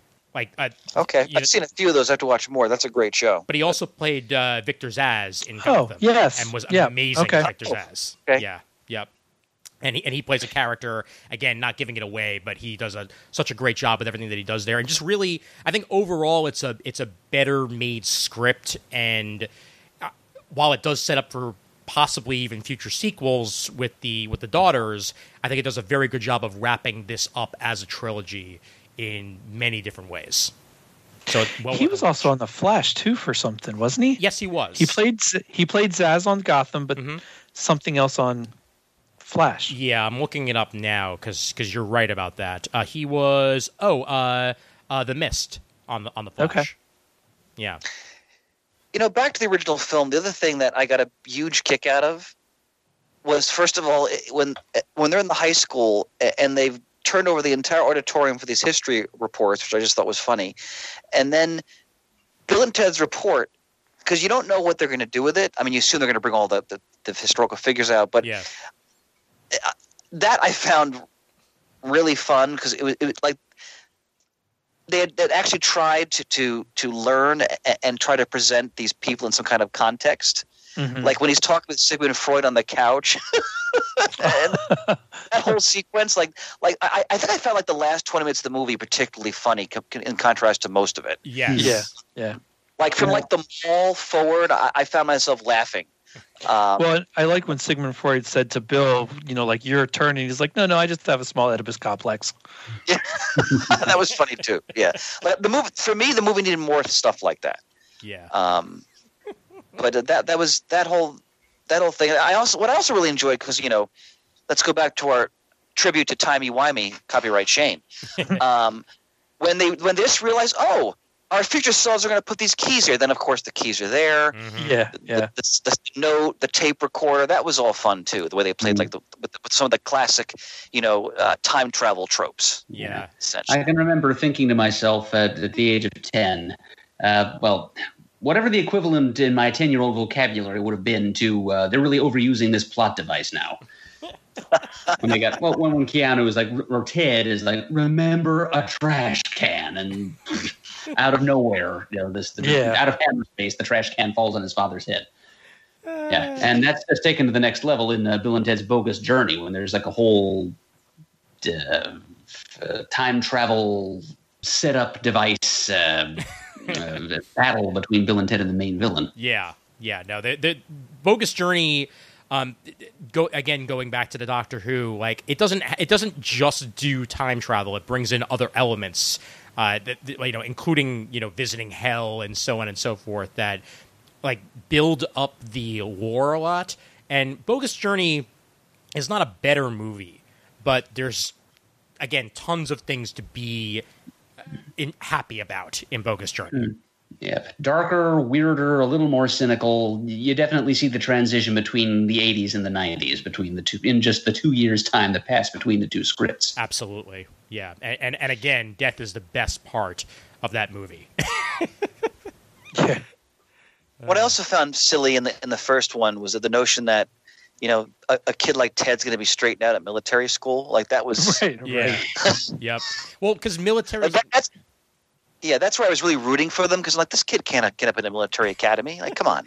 Okay, I've seen a few of those. I have to watch more. That's a great show. But he also played Victor Zsasz in Gotham. Yes. And was amazing as Victor Oh, Zsasz. okay. Yeah, yep. And he plays a character, again, not giving it away, but he does such a great job with everything that he does there. And just really, I think overall it's a better made script. And while it does set up for possibly even future sequels with the daughters, I think it does a very good job of wrapping this up as a trilogy in many different ways. So he was also on The Flash too for something, wasn't he? Yes, he was. He played Zsasz on Gotham, but something else on Flash. Yeah, I'm looking it up now because you're right about that. He was The Mist on the Flash. Okay. Yeah. Back to the original film. The other thing that I got a huge kick out of was, first of all, when they're in the high school and they've turned over the entire auditorium for these history reports, which I just thought was funny. And then Bill and Ted's report, because you don't know what they're going to do with it. I mean, you assume they're going to bring all the historical figures out, but Yeah. That I found really fun because it was like they'd actually tried to learn and try to present these people in some kind of context. Mm-hmm. Like when he's talking with Sigmund Freud on the couch, and that whole sequence, I think I found like the last 20 minutes of the movie particularly funny in contrast to most of it. Yes. Yeah. Like from like the mall forward, I found myself laughing. Well, I like when Sigmund Freud said to Bill, like, you're a turn, and he's like, no, I just have a small Oedipus complex. Yeah, that was funny too. Yeah, but the movie needed more stuff like that. Yeah. But that was that whole thing. What I also really enjoyed, because let's go back to our tribute to Timey Wimey, copyright Shane. When they just realized, oh, our future selves are going to put these keys here. Then of course the keys are there. Mm-hmm. Yeah. The note, the tape recorder, that was all fun too. The way they played with some of the classic, time travel tropes. Yeah. I can remember thinking to myself at the age of 10, whatever the equivalent in my 10-year-old vocabulary would have been to, they're really overusing this plot device now. When they got when Keanu is like, or Ted is like, remember a trash can, and out of nowhere, out of hammer space, the trash can falls on his father's head. Yeah, and that's taken to the next level in Bill and Ted's Bogus Journey, when there's like a whole time travel setup device battle between Bill and Ted and the main villain. Yeah. No, the Bogus Journey. Going back to the Doctor Who, like it doesn't just do time travel. It brings in other elements, including visiting hell and so on and so forth, that like build up the lore a lot. And Bogus Journey is not a better movie, but there's again tons of things to be happy about in Bogus Journey. Yeah, darker, weirder, a little more cynical. You definitely see the transition between the 80s and the 90s, between the two, in just the 2 years' time that passed between the two scripts. Absolutely, yeah. And again, death is the best part of that movie. Yeah. What I also found silly in the first one was the notion that a kid like Ted's going to be straightened out at military school. Like that was Right. Yep. Well, because military. That's where I was really rooting for them, because like this kid can't get up in a military academy. Like, come on.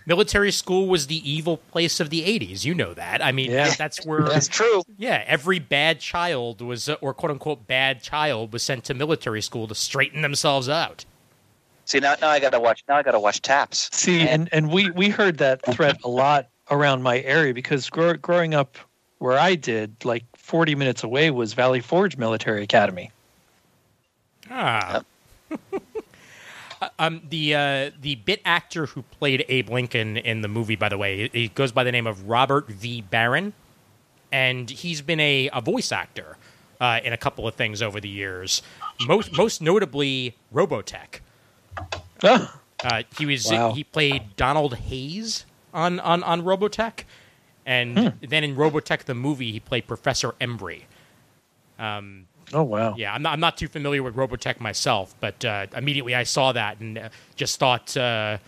Military school was the evil place of the 80s. You know that. I mean, that's where It's true. Yeah, every bad child was, or quote unquote bad child, was sent to military school to straighten themselves out. See, now I got to watch. Now I got to watch Taps. See, and we heard that threat a lot around my area, because growing up where I did, like 40 minutes away was Valley Forge Military Academy. Ah. The bit actor who played Abe Lincoln in the movie, by the way, he goes by the name of Robert V. Barron, and he's been a voice actor in a couple of things over the years. Most notably, Robotech. He played Donald Hayes on Robotech, and then in Robotech the movie he played Professor Embry. Oh wow! Yeah, I'm not too familiar with Robotech myself, but immediately I saw that and just thought, at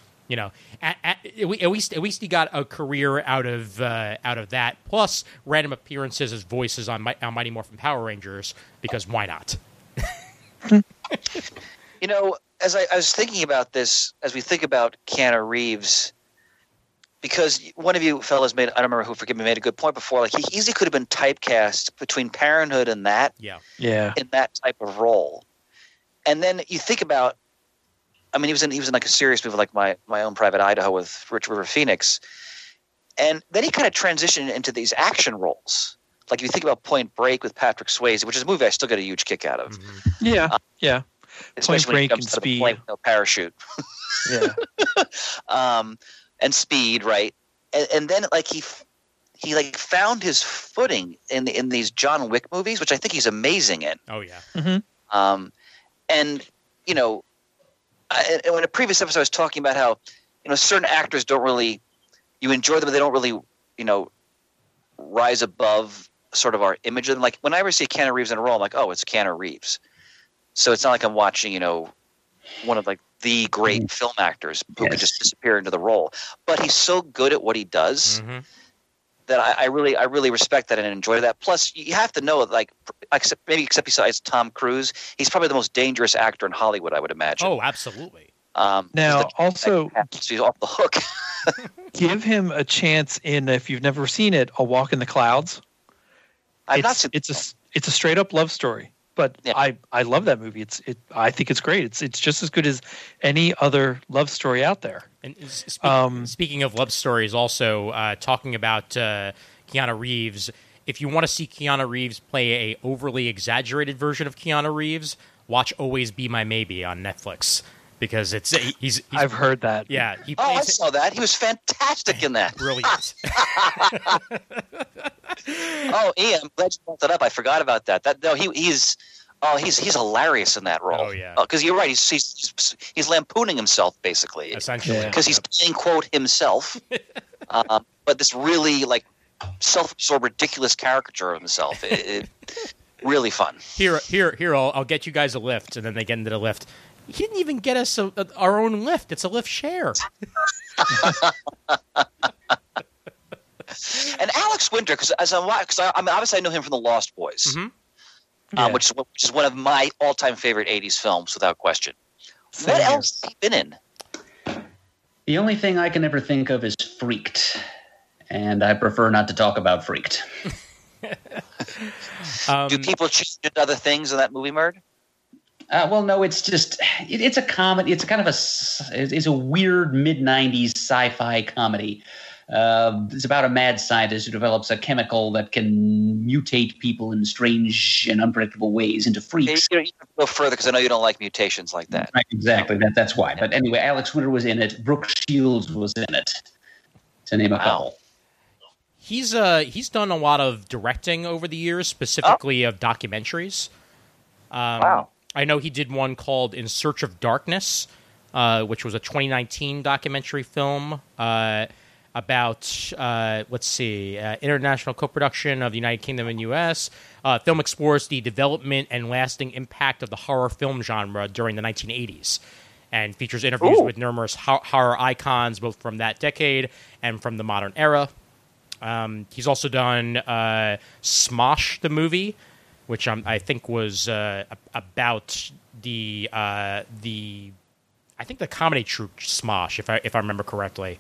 least he got a career out of that. Plus random appearances as voices on Mighty Morphin Power Rangers, because why not? As I was thinking about this, as we think about Keanu Reeves, because one of you fellas made, I don't remember who, forgive me, made a good point before. Like, he easily could have been typecast between Parenthood and that. Yeah. In that type of role. And then you think about, I mean, he was in like a serious movie like My Own Private Idaho with Rich River Phoenix. And then he kind of transitioned into these action roles. Like, if you think about Point Break with Patrick Swayze, which is a movie I still get a huge kick out of. Mm-hmm. Yeah. Especially when he jumps out of a plane with no parachute. Yeah. And Speed, right? And then like he found his footing in these John Wick movies, which I think he's amazing in. Oh yeah. Mm-hmm. And in a previous episode I was talking about how certain actors don't really, you enjoy them, but they don't really rise above sort of our image of them. Like whenever I see Keanu Reeves in a role, I'm like, oh, it's Keanu Reeves. So it's not like I'm watching one of like the great film actors who can just disappear into the role. But he's so good at what he does that I really respect that and enjoy that. Plus, you have to know, like, except besides Tom Cruise, he's probably the most dangerous actor in Hollywood, I would imagine. Oh, absolutely. Now, also, he's off the hook. give him a chance in, if you've never seen it, A Walk in the Clouds. I've not seen. It's a straight up love story. But I love that movie. I think it's great. It's just as good as any other love story out there. And speaking of love stories, also talking about Keanu Reeves, if you want to see Keanu Reeves play a overly exaggerated version of Keanu Reeves, watch Always Be My Maybe on Netflix, because he's I've heard that. Yeah, I saw that. He was fantastic in that. Brilliant. Oh, Ian, I'm glad you brought that up. I forgot about that. He's hilarious in that role. Oh yeah, because you're right. He's lampooning himself basically, essentially, because he's playing quote himself. But this really like self-absorbed, ridiculous caricature of himself. It really fun. Here. I'll get you guys a lift, and then they get into the lift. He didn't even get us our own lift. It's a lift share. And Alex Winter, because obviously I know him from The Lost Boys, which is one of my all-time favorite '80s films, without question. What else has he been in? The only thing I can ever think of is Freaked, and I prefer not to talk about Freaked. Do people change into other things in that movie, Murd? Well, no, it's just it's a comedy. It's kind of it's a weird mid-'90s sci-fi comedy. It's about a mad scientist who develops a chemical that can mutate people in strange and unpredictable ways into freaks. You can go further, because I know you don't like mutations like that. Right, exactly. That's why. But anyway, Alex Winter was in it. Brooke Shields was in it, to name a couple. He's done a lot of directing over the years, specifically of documentaries. Wow. I know he did one called In Search of Darkness, which was a 2019 documentary film about, international co-production of the United Kingdom and U.S. Film explores the development and lasting impact of the horror film genre during the 1980s, and features interviews with numerous horror icons, both from that decade and from the modern era. He's also done Smosh, the movie, which I think was about the comedy troupe Smosh, if I remember correctly.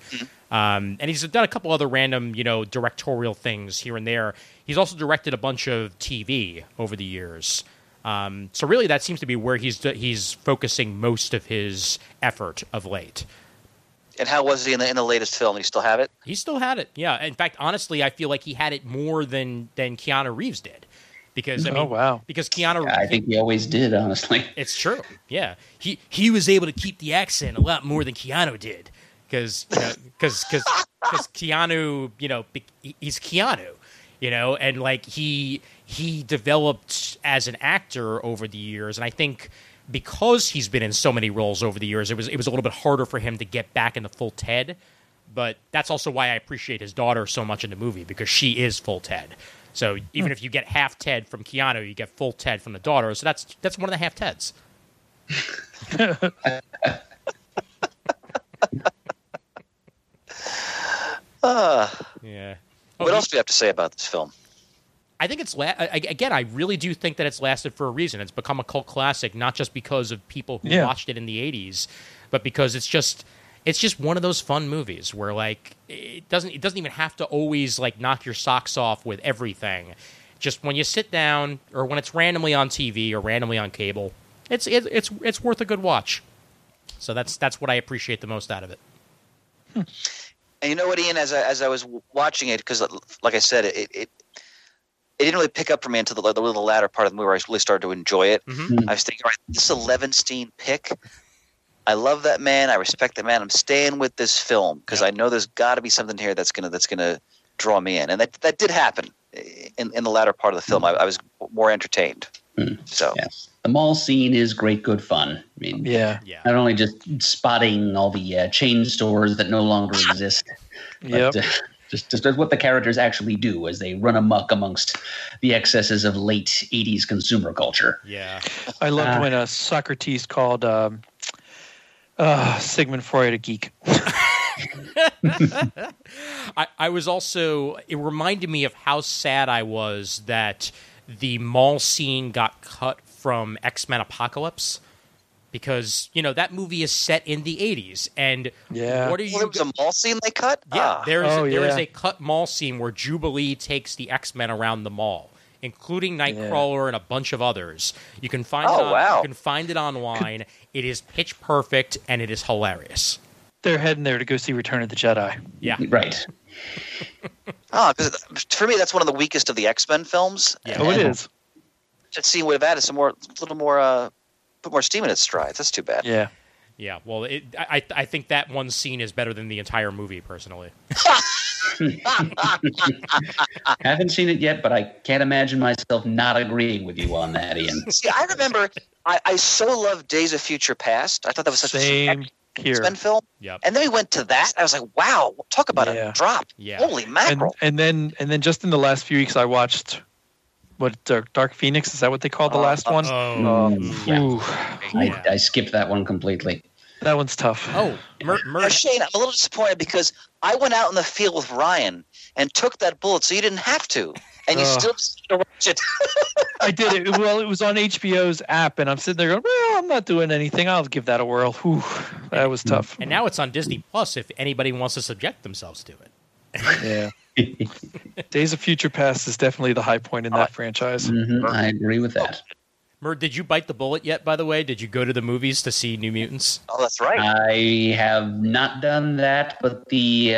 And he's done a couple other random, directorial things here and there. He's also directed a bunch of TV over the years. So really, that seems to be where he's focusing most of his effort of late. And how was he in the latest film? You still have it? He still had it, yeah. In fact, honestly, I feel like he had it more than Keanu Reeves did. Because wow. because Keanu, I think he always did, honestly. it's true. Yeah, he was able to keep the accent a lot more than Keanu did. Because Keanu, he's Keanu, and like he developed as an actor over the years, and I think because he's been in so many roles over the years, it was a little bit harder for him to get back into full Ted. But that's also why I appreciate his daughter so much in the movie, because she is full Ted. So even if you get half Ted from Keanu, you get full Ted from the daughter. So that's one of the half Teds. Yeah. What else do you have to say about this film? I think again, I really do think that it's lasted for a reason. It's become a cult classic, not just because of people who watched it in the 80s, but because it's just one of those fun movies where like it doesn't even have to always like knock your socks off with everything. Just when you sit down or when it's randomly on TV or randomly on cable, it's worth a good watch. So that's what I appreciate the most out of it. And you know what, Ian? As I was watching it, because like I said, it didn't really pick up for me until the latter part of the movie where I really started to enjoy it. Mm-hmm. I was thinking, all right, this Levenstein pick. I love that man. I respect that man. I'm staying with this film because I know there's got to be something here that's gonna draw me in, and that did happen in the latter part of the film. I was more entertained. So the mall scene is great, good fun. I mean, not only just spotting all the chain stores that no longer exist, but just what the characters actually do as they run amok amongst the excesses of late 80s consumer culture. Yeah. I loved when Socrates called Sigmund Freud a geek. I was also, it reminded me of how sad I was that the mall scene got cut from X-Men Apocalypse, because that movie is set in the 80s, and what are you? There was a mall scene they cut. Yeah, there is a cut mall scene where Jubilee takes the X-Men around the mall, including Nightcrawler and a bunch of others. You can find you can find it online. It is pitch perfect and it is hilarious. They're heading there to go see Return of the Jedi. Yeah, right. Because for me, that's one of the weakest of the X-Men films. Yeah. It is. That scene would have added put more steam in its strides. That's too bad. Yeah. Yeah, well, I think that one scene is better than the entire movie, personally. Haven't seen it yet, but I can't imagine myself not agreeing with you on that, Ian. See, I remember I so loved Days of Future Past. I thought that was such a X-Men film. Yep. And then we went to that. I was like, wow, talk about a drop. Yeah. Holy mackerel. And then just in the last few weeks, I watched Dark Phoenix. Is that what they called the last one? I skipped that one completely. That one's tough. Oh, Shane, I'm a little disappointed because I went out in the field with Ryan and took that bullet, so you didn't have to, and you still just watch it. I did it. Well, it was on HBO's app, and I'm sitting there going, "Well, I'm not doing anything. I'll give that a whirl." Whew, that was tough. And now it's on Disney Plus. If anybody wants to subject themselves to it. Yeah. Days of Future Past is definitely the high point in that franchise. Mm-hmm. I agree with that. Murd, did you bite the bullet yet, by the way? Did you go to the movies to see New Mutants? Oh, that's right. I have not done that, but the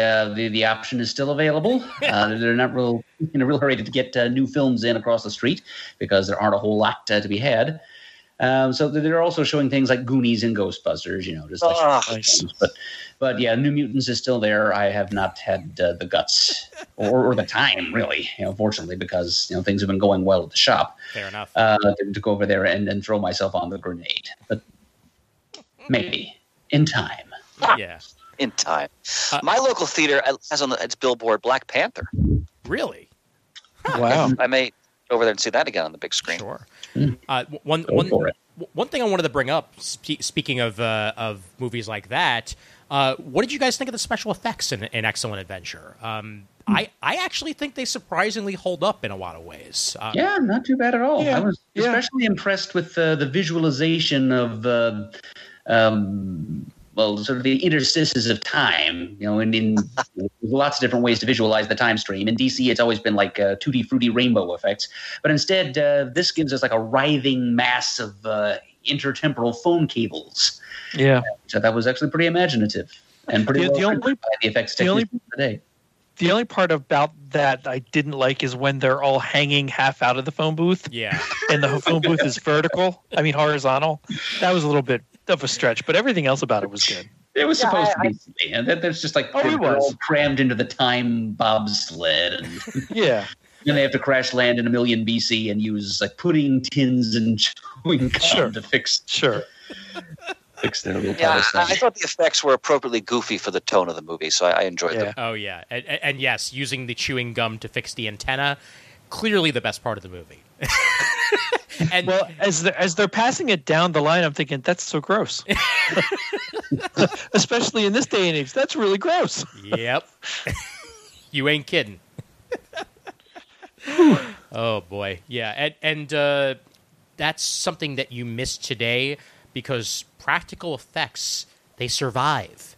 option is still available. They're not in a real hurry to get new films in across the street because there aren't a whole lot to be had. So they're also showing things like Goonies and Ghostbusters, just nice. But yeah, New Mutants is still there. I have not had the guts or the time, really, fortunately, because things have been going well at the shop. Fair enough. To go over there and throw myself on the grenade, but maybe in time. Yeah, in time. My local theater has on its billboard Black Panther. Really? Wow. I may go over there and see that again on the big screen. Sure. One thing I wanted to bring up, speaking of movies like that, what did you guys think of the special effects in Excellent Adventure? I actually think they surprisingly hold up in a lot of ways. Yeah, not too bad at all. Yeah, I was especially impressed with the visualization of sort of the interstices of time. In there's lots of different ways to visualize the time stream. In DC, it's always been like tutti frutti rainbow effects, but instead, this gives us like a writhing mass of intertemporal phone cables. Yeah. So that was actually pretty imaginative and pretty well done by the effects technicians today. The only part about that I didn't like is when they're all hanging half out of the phone booth. Yeah. And the phone booth is horizontal. That was a little bit of a stretch, but everything else about it was good. It was supposed to be silly. And there's just like it they're all was crammed into the time bobsled. And Yeah. then they have to crash land in 1,000,000 BC and use like pudding tins and chewing gum to fix their little I thought the effects were appropriately goofy for the tone of the movie, so I enjoyed them. Oh, yeah. And yes, using the chewing gum to fix the antenna, clearly the best part of the movie. And well, as they're passing it down the line, I'm thinking, that's so gross. Especially in this day and age. That's really gross. Yep. You ain't kidding. Oh, boy. Yeah, and that's something that you missed today because practical effects, they survive.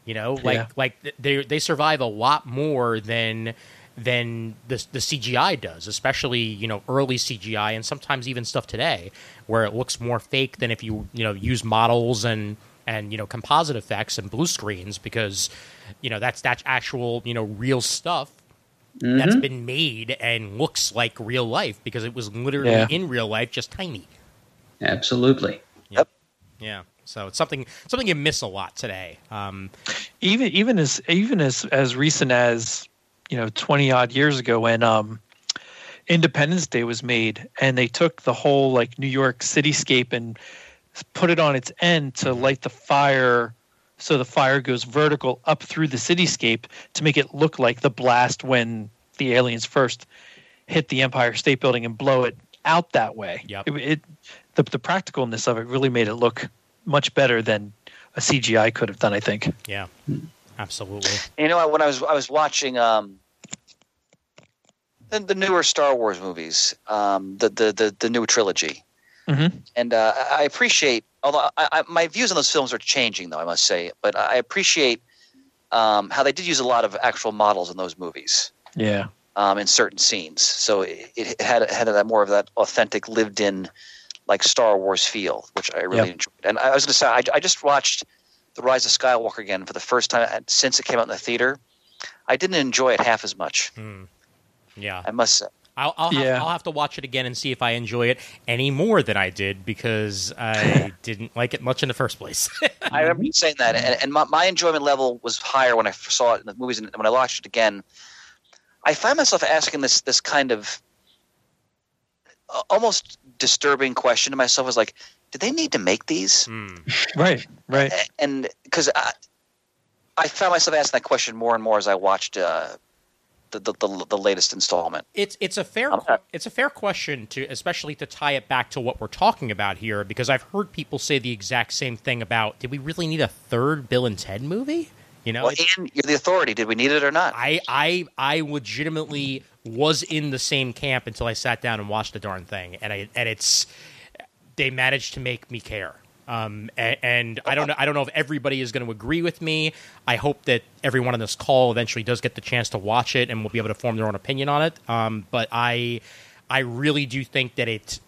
You know, like they survive a lot more than the CGI does, especially, you know, early CGI and sometimes even stuff today where it looks more fake than if you use models and you know, composite effects and blue screens, because, you know, that's actual, you know, real stuff that's been made and looks like real life because it was literally in real life, just tiny. Absolutely. Yep. Yeah. So it's something you miss a lot today. Even as recent as, you know, 20 odd years ago when Independence Day was made and they took the whole like New York cityscape and put it on its end to light the fire, so the fire goes vertical up through the cityscape to make it look like the blast when the aliens first hit the Empire State Building and blow it out that way. Yep. The practicalness of it really made it look much better than a CGI could have done, I think. Yeah, absolutely. You know, when I was watching the newer Star Wars movies, the new trilogy, and I appreciate, although my views on those films are changing, though I must say, but I appreciate how they did use a lot of actual models in those movies. Yeah. In certain scenes, so it had that more of that authentic, lived-in, like Star Wars feel, which I really enjoyed. And I was going to say, I just watched The Rise of Skywalker again for the first time since it came out in the theater. I didn't enjoy it half as much. Yeah, I must say. I'll have to watch it again and see if I enjoy it any more than I did, because I didn't like it much in the first place. I remember you saying that, and my enjoyment level was higher when I saw it in the movies, and when I watched it again, I find myself asking this kind of almost disturbing question to myself: was like, did they need to make these? Right. And because I found myself asking that question more and more as I watched the latest installment. It's a fair question, to especially to tie it back to what we're talking about here, because I've heard people say the exact same thing about, did we really need a third Bill and Ted movie? You know, well, Ian, you're the authority. Did we need it or not? I legitimately was in the same camp until I sat down and watched the darn thing, and they managed to make me care. And I don't know if everybody is going to agree with me. I hope that everyone on this call eventually does get the chance to watch it and will be able to form their own opinion on it. But I really do think that it,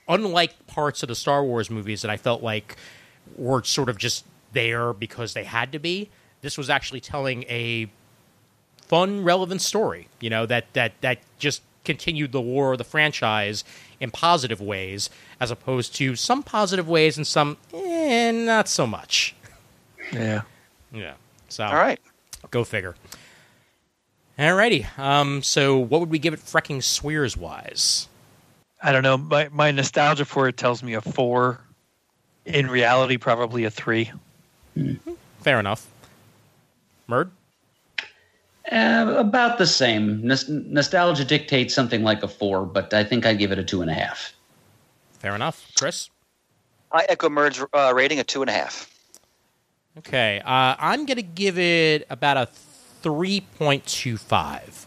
unlike parts of the Star Wars movies that I felt like were sort of just there because they had to be, this was actually telling a fun, relevant story, you know, that just continued the lore of the franchise in positive ways, as opposed to some positive ways and some not so much. Yeah. So, all right, go figure. Alrighty. So, what would we give it, frecking swears wise? I don't know. My nostalgia for it tells me a 4. In reality, probably a 3. Fair enough. Murd? About the same. Nostalgia dictates something like a 4, but I think I'd give it a 2.5. Fair enough. Chris? I echo Murd's rating of 2.5. Okay. I'm going to give it about a 3.25.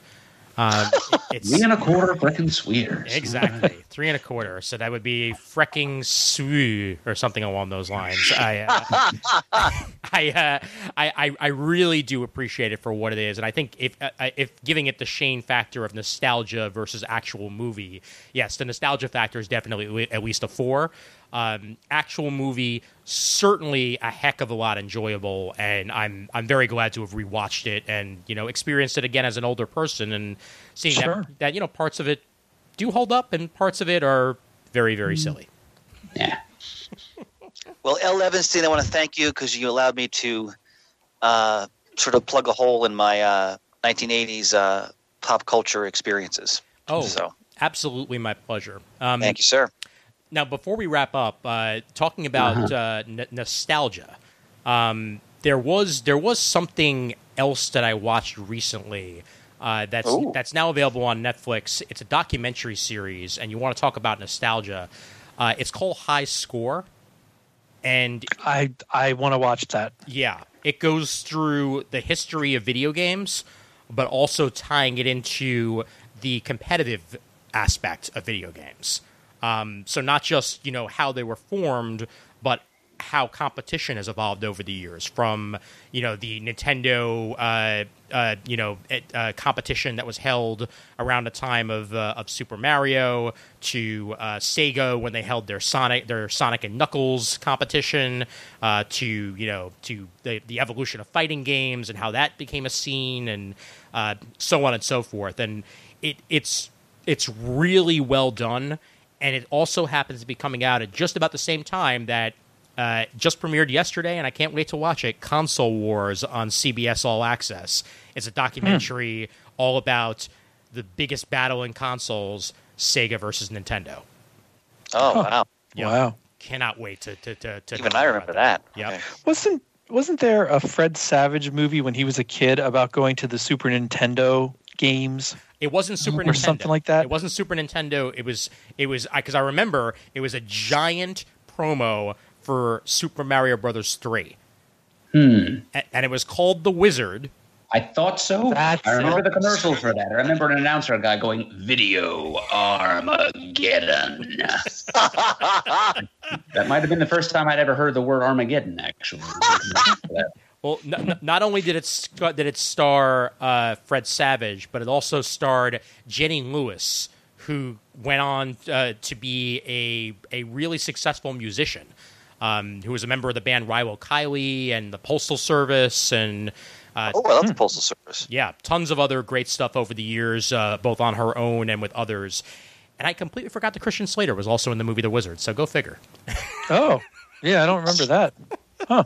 It's 3 1/4 freaking swears. Exactly. 3 1/4. So that would be frecking swear or something along those lines. I really do appreciate it for what it is, and I think if giving it the Shane factor of nostalgia versus actual movie, yes, the nostalgia factor is definitely at least a 4. Actual movie, certainly a heck of a lot enjoyable, and I'm very glad to have rewatched it and experienced it again as an older person and seeing that parts of it do hold up and parts of it are very, very silly. Yeah. Well, L. Evanstein, I want to thank you because you allowed me to sort of plug a hole in my 1980s pop culture experiences. So absolutely my pleasure. Thank you, sir. Now, before we wrap up, talking about nostalgia, there was something else that I watched recently that's now available on Netflix. It's a documentary series, and you want to talk about nostalgia. It's called High Score. And I want to watch that. Yeah. It goes through the history of video games, but also tying it into the competitive aspect of video games. So not just, how they were formed, but how competition has evolved over the years from, the Nintendo, competition that was held around the time of Super Mario to Sega when they held their Sonic and Knuckles competition, to the evolution of fighting games and how that became a scene and so on and so forth. And it's really well done. And it also happens to be coming out at just about the same time that just premiered yesterday, and I can't wait to watch it, Console Wars on CBS All Access. It's a documentary all about the biggest battle in consoles, Sega versus Nintendo. Oh, wow. Yep. Wow. Cannot wait to Even I remember that. Yeah. Okay. Wasn't there a Fred Savage movie when he was a kid about going to the Super Nintendo games? It wasn't Super Nintendo. Or something like that? It wasn't Super Nintendo. It was because I remember it was a giant promo for Super Mario Brothers 3. And it was called The Wizard. I thought so. I remember the commercial for that. I remember an announcer guy going, "Video Armageddon." That might have been the first time I'd ever heard the word Armageddon, actually. Well, not only did it star Fred Savage, but it also starred Jenny Lewis, who went on to be a really successful musician, who was a member of the band Rilo Kiley and the Postal Service, and I love the Postal Service. Yeah, tons of other great stuff over the years, both on her own and with others. And I completely forgot that Christian Slater was also in the movie The Wizard, so go figure. Oh, yeah, I don't remember that. Huh.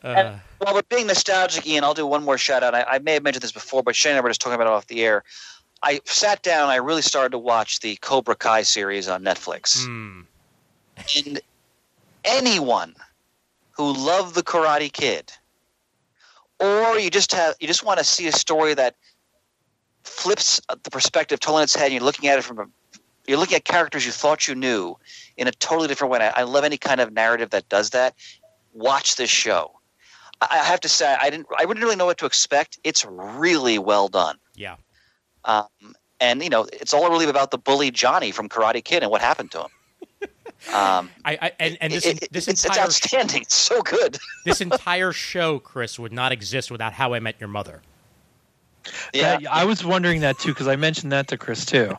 And while we're being nostalgic, Ian, I'll do one more shout out. I may have mentioned this before, but Shane and I were just talking about it off the air. I sat down and I really started to watch the Cobra Kai series on Netflix. And anyone who loved the Karate Kid, or you just want to see a story that flips the perspective totally on its head, and you're looking at it you're looking at characters you thought you knew in a totally different way. I love any kind of narrative that does that. Watch this show. I have to say, I didn't really know what to expect. It's really well done. Yeah. And it's all really about the bully Johnny from Karate Kid and what happened to him. It's outstanding. It's so good. This entire show, Chris, would not exist without How I Met Your Mother. Yeah, I was wondering that too because I mentioned that to Chris too.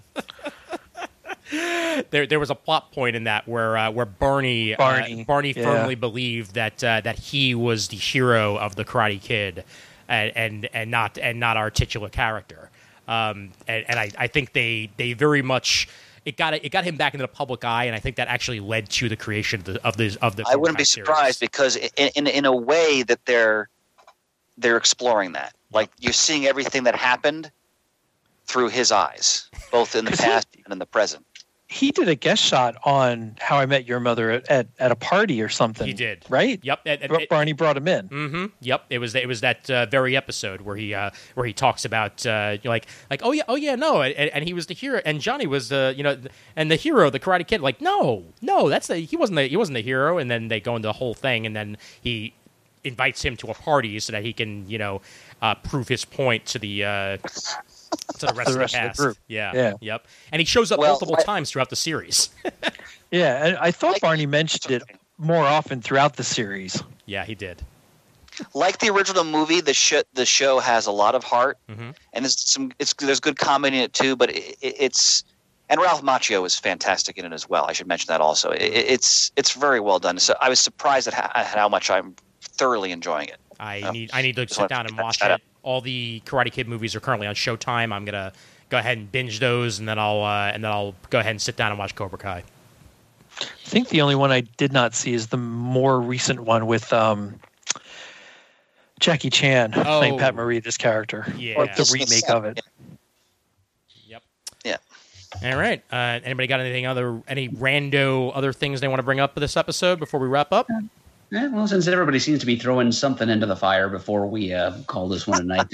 There was a plot point in that where Barney firmly believed that he was the hero of the Karate Kid, and not our titular character. And I think they very much it got him back into the public eye, and I think that actually led to the creation of the. I wouldn't be surprised because in a way that they're exploring that. Like you're seeing everything that happened through his eyes, both in the past and in the present. He did a guest shot on How I Met Your Mother at a party or something. He did, right? Yep. Barney brought him in. Mm-hmm. Yep. It was that very episode where he talks about and he was the hero, and Johnny was and the hero, the Karate Kid. Like no, he wasn't the hero, and then they go into the whole thing, and then he invites him to a party so that he can prove his point to the rest of the cast. Of the group. Yeah. Yep. And he shows up multiple times throughout the series. Yeah, and I thought Barney mentioned it more often throughout the series. Yeah, he did. Like the original movie, the show has a lot of heart, and there's good comedy in it too. But And Ralph Macchio is fantastic in it as well. I should mention that also. It's very well done. So I was surprised at how much I'm thoroughly enjoying it. I need to sit down and watch it. All the Karate Kid movies are currently on Showtime. I'm gonna go ahead and binge those, and then I'll go ahead and sit down and watch Cobra Kai. I think the only one I did not see is the more recent one with Jackie Chan playing Pat Morita's character, or the remake of it. Yep. Yeah. All right. Anybody got any rando other things they want to bring up for this episode before we wrap up? Well, since everybody seems to be throwing something into the fire before we call this one a night,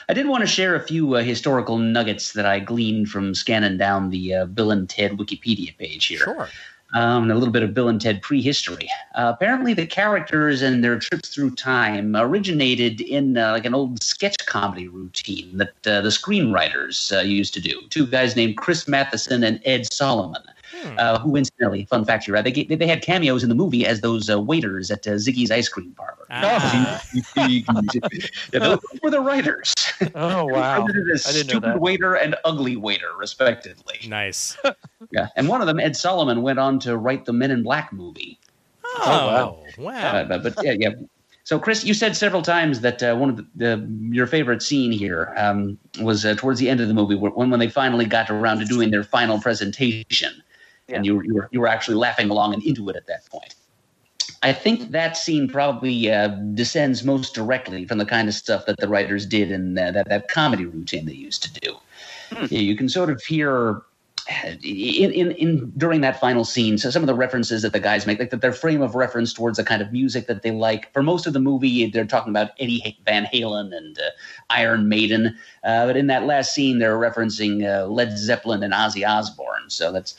I did want to share a few historical nuggets that I gleaned from scanning down the Bill and Ted Wikipedia page here. Sure. A little bit of Bill and Ted prehistory. Apparently, the characters and their trips through time originated in like an old sketch comedy routine that the screenwriters used to do. Two guys named Chris Matheson and Ed Solomon. Who, incidentally, fun fact here, they had cameos in the movie as those waiters at Ziggy's Ice Cream Parlor. Those were the writers. Oh, wow. I didn't know Stupid that. Waiter and Ugly Waiter, respectively. Nice. Yeah, and one of them, Ed Solomon, went on to write the Men in Black movie. Wow. But yeah. So, Chris, you said several times that one of your favorite scene here was towards the end of the movie when they finally got around to doing their final presentation. Yeah. And you were actually laughing along and into it at that point. I think that scene probably descends most directly from the kind of stuff that the writers did in that comedy routine they used to do. You can sort of hear in during that final scene, so some of the references that the guys make, like that their frame of reference towards the kind of music that they like. For most of the movie, they're talking about Eddie Van Halen and Iron Maiden, but in that last scene, they're referencing Led Zeppelin and Ozzy Osbourne. So that's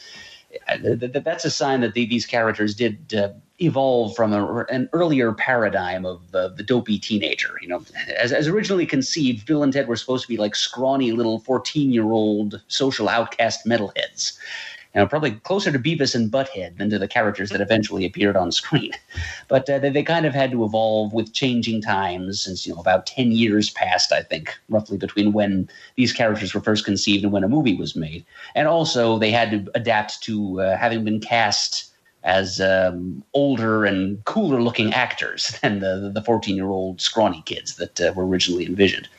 a sign that these characters did evolve from an earlier paradigm of the dopey teenager. You know, as originally conceived, Bill and Ted were supposed to be like scrawny little 14-year-old social outcast metalheads. You know, probably closer to Beavis and Butthead than to the characters that eventually appeared on screen. But they kind of had to evolve with changing times since, about 10 years passed, I think, roughly between when these characters were first conceived and when a movie was made. And also they had to adapt to having been cast as older and cooler-looking actors than the 14-year-old scrawny kids that were originally envisioned.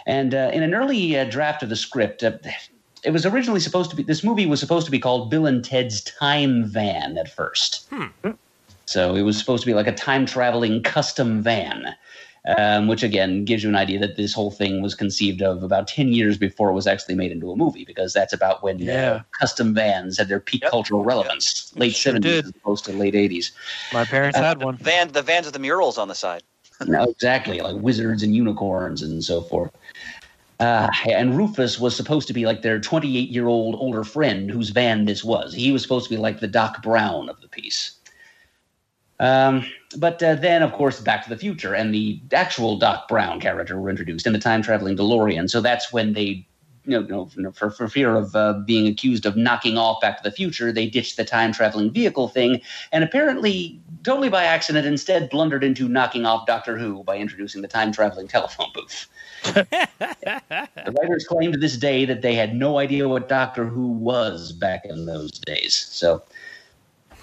And in an early draft of the script, it was originally this movie was supposed to be called Bill and Ted's Time Van at first. So it was supposed to be like a time-traveling custom van, which, again, gives you an idea that this whole thing was conceived of about 10 years before it was actually made into a movie, because that's about when custom vans had their peak cultural relevance, late 70s as opposed to late 80s. My parents had one. The vans with the murals on the side. No, exactly, like wizards and unicorns and so forth. And Rufus was supposed to be like their 28-year-old older friend whose van this was. He was supposed to be like the Doc Brown of the piece. But then, of course, Back to the Future and the actual Doc Brown character were introduced in the time-traveling DeLorean. So that's when they, for fear of being accused of knocking off Back to the Future, they ditched the time-traveling vehicle thing and apparently, totally by accident, instead blundered into knocking off Doctor Who by introducing the time-traveling telephone booth. The writers claim to this day that they had no idea what Doctor Who was back in those days. So,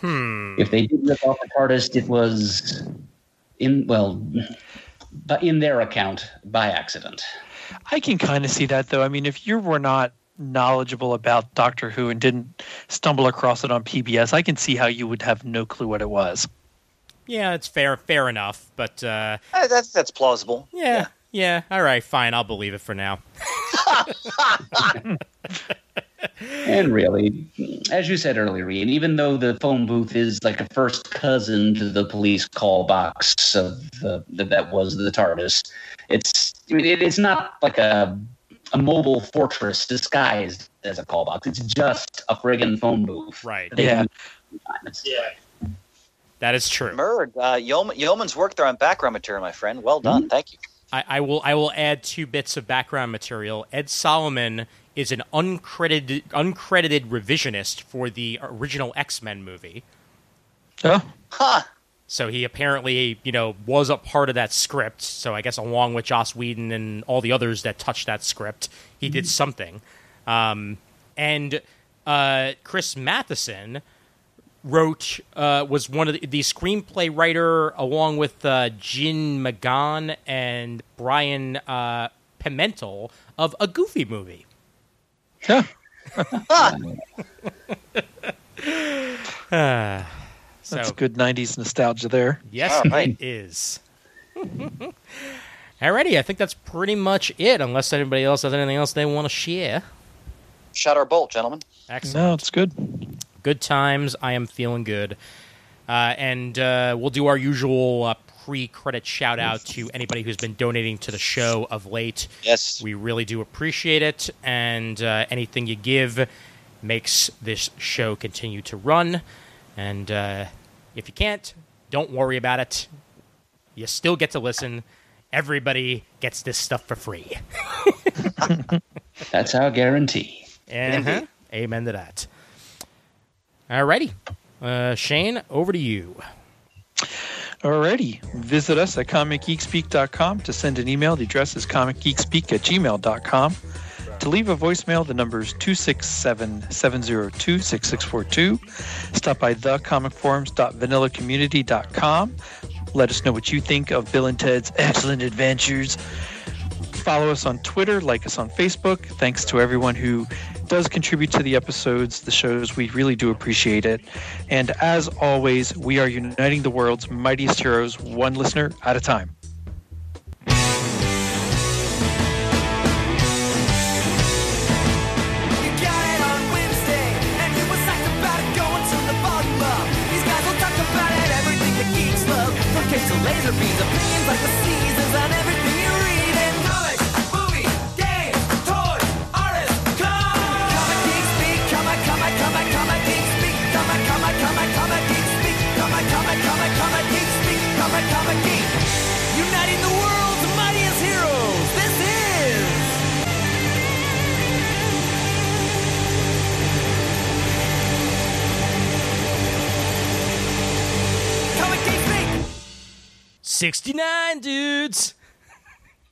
if they did rip off the TARDIS, it was in their account, by accident. I can kind of see that, though. I mean, if you were not knowledgeable about Doctor Who and didn't stumble across it on PBS, I can see how you would have no clue what it was. Yeah, it's fair enough, but that's plausible. Yeah, all right, fine, I'll believe it for now. And really, as you said earlier, Ian, even though the phone booth is like a first cousin to the police call box of that was the TARDIS, it's not like a mobile fortress disguised as a call box. It's just a friggin' phone booth. Right. Yeah. That is true. Murd, yeoman's work there on background material, my friend. Well done. Thank you. I will add 2 bits of background material. Ed Solomon is an uncredited revisionist for the original X-Men movie. Oh. Huh. So he apparently, was a part of that script. So I guess along with Joss Whedon and all the others that touched that script, he did something. And Chris Matheson was one of the screenplay writer along with Jin Magan and Brian Pimentel of A Goofy Movie. Yeah. That's good 90s nostalgia there. Yes, it is. Alrighty, I think that's pretty much it, unless anybody else has anything else they want to share. Shot our bolt, gentlemen. Excellent. No, it's good. Good times. I am feeling good. And we'll do our usual pre-credit shout-out to anybody who's been donating to the show of late. Yes. We really do appreciate it, and anything you give makes this show continue to run. And if you can't, don't worry about it. You still get to listen. Everybody gets this stuff for free. That's our guarantee. Amen to that. Alrighty. Shane, over to you. Alrighty. Visit us at comicgeekspeak.com to send an email. The address is comicgeekspeak@gmail.com. To leave a voicemail, the number is 267-702-6642. Stop by thecomicforums.vanillacommunity.com. Let us know what you think of Bill and Ted's Excellent Adventures. Follow us on Twitter, like us on Facebook. Thanks to everyone who does contribute to the episodes, the shows. We really do appreciate it. And as always, we are uniting the world's mightiest heroes, one listener at a time. You got it on Wednesday, and you was psyched about it, going to the volume up. These guys will talk about it, everything the geeks love. From cakes to laser beams, opinions like the seasons on everything you read. And comics, movies, games, toys, artists, come. Comic Geek Speak, comic Geek Speak, comic Geek Speak, comic Geek Speak, comic Geek. Uniting the world's mightiest heroes. This is Comic Geek Speak. 69 dudes.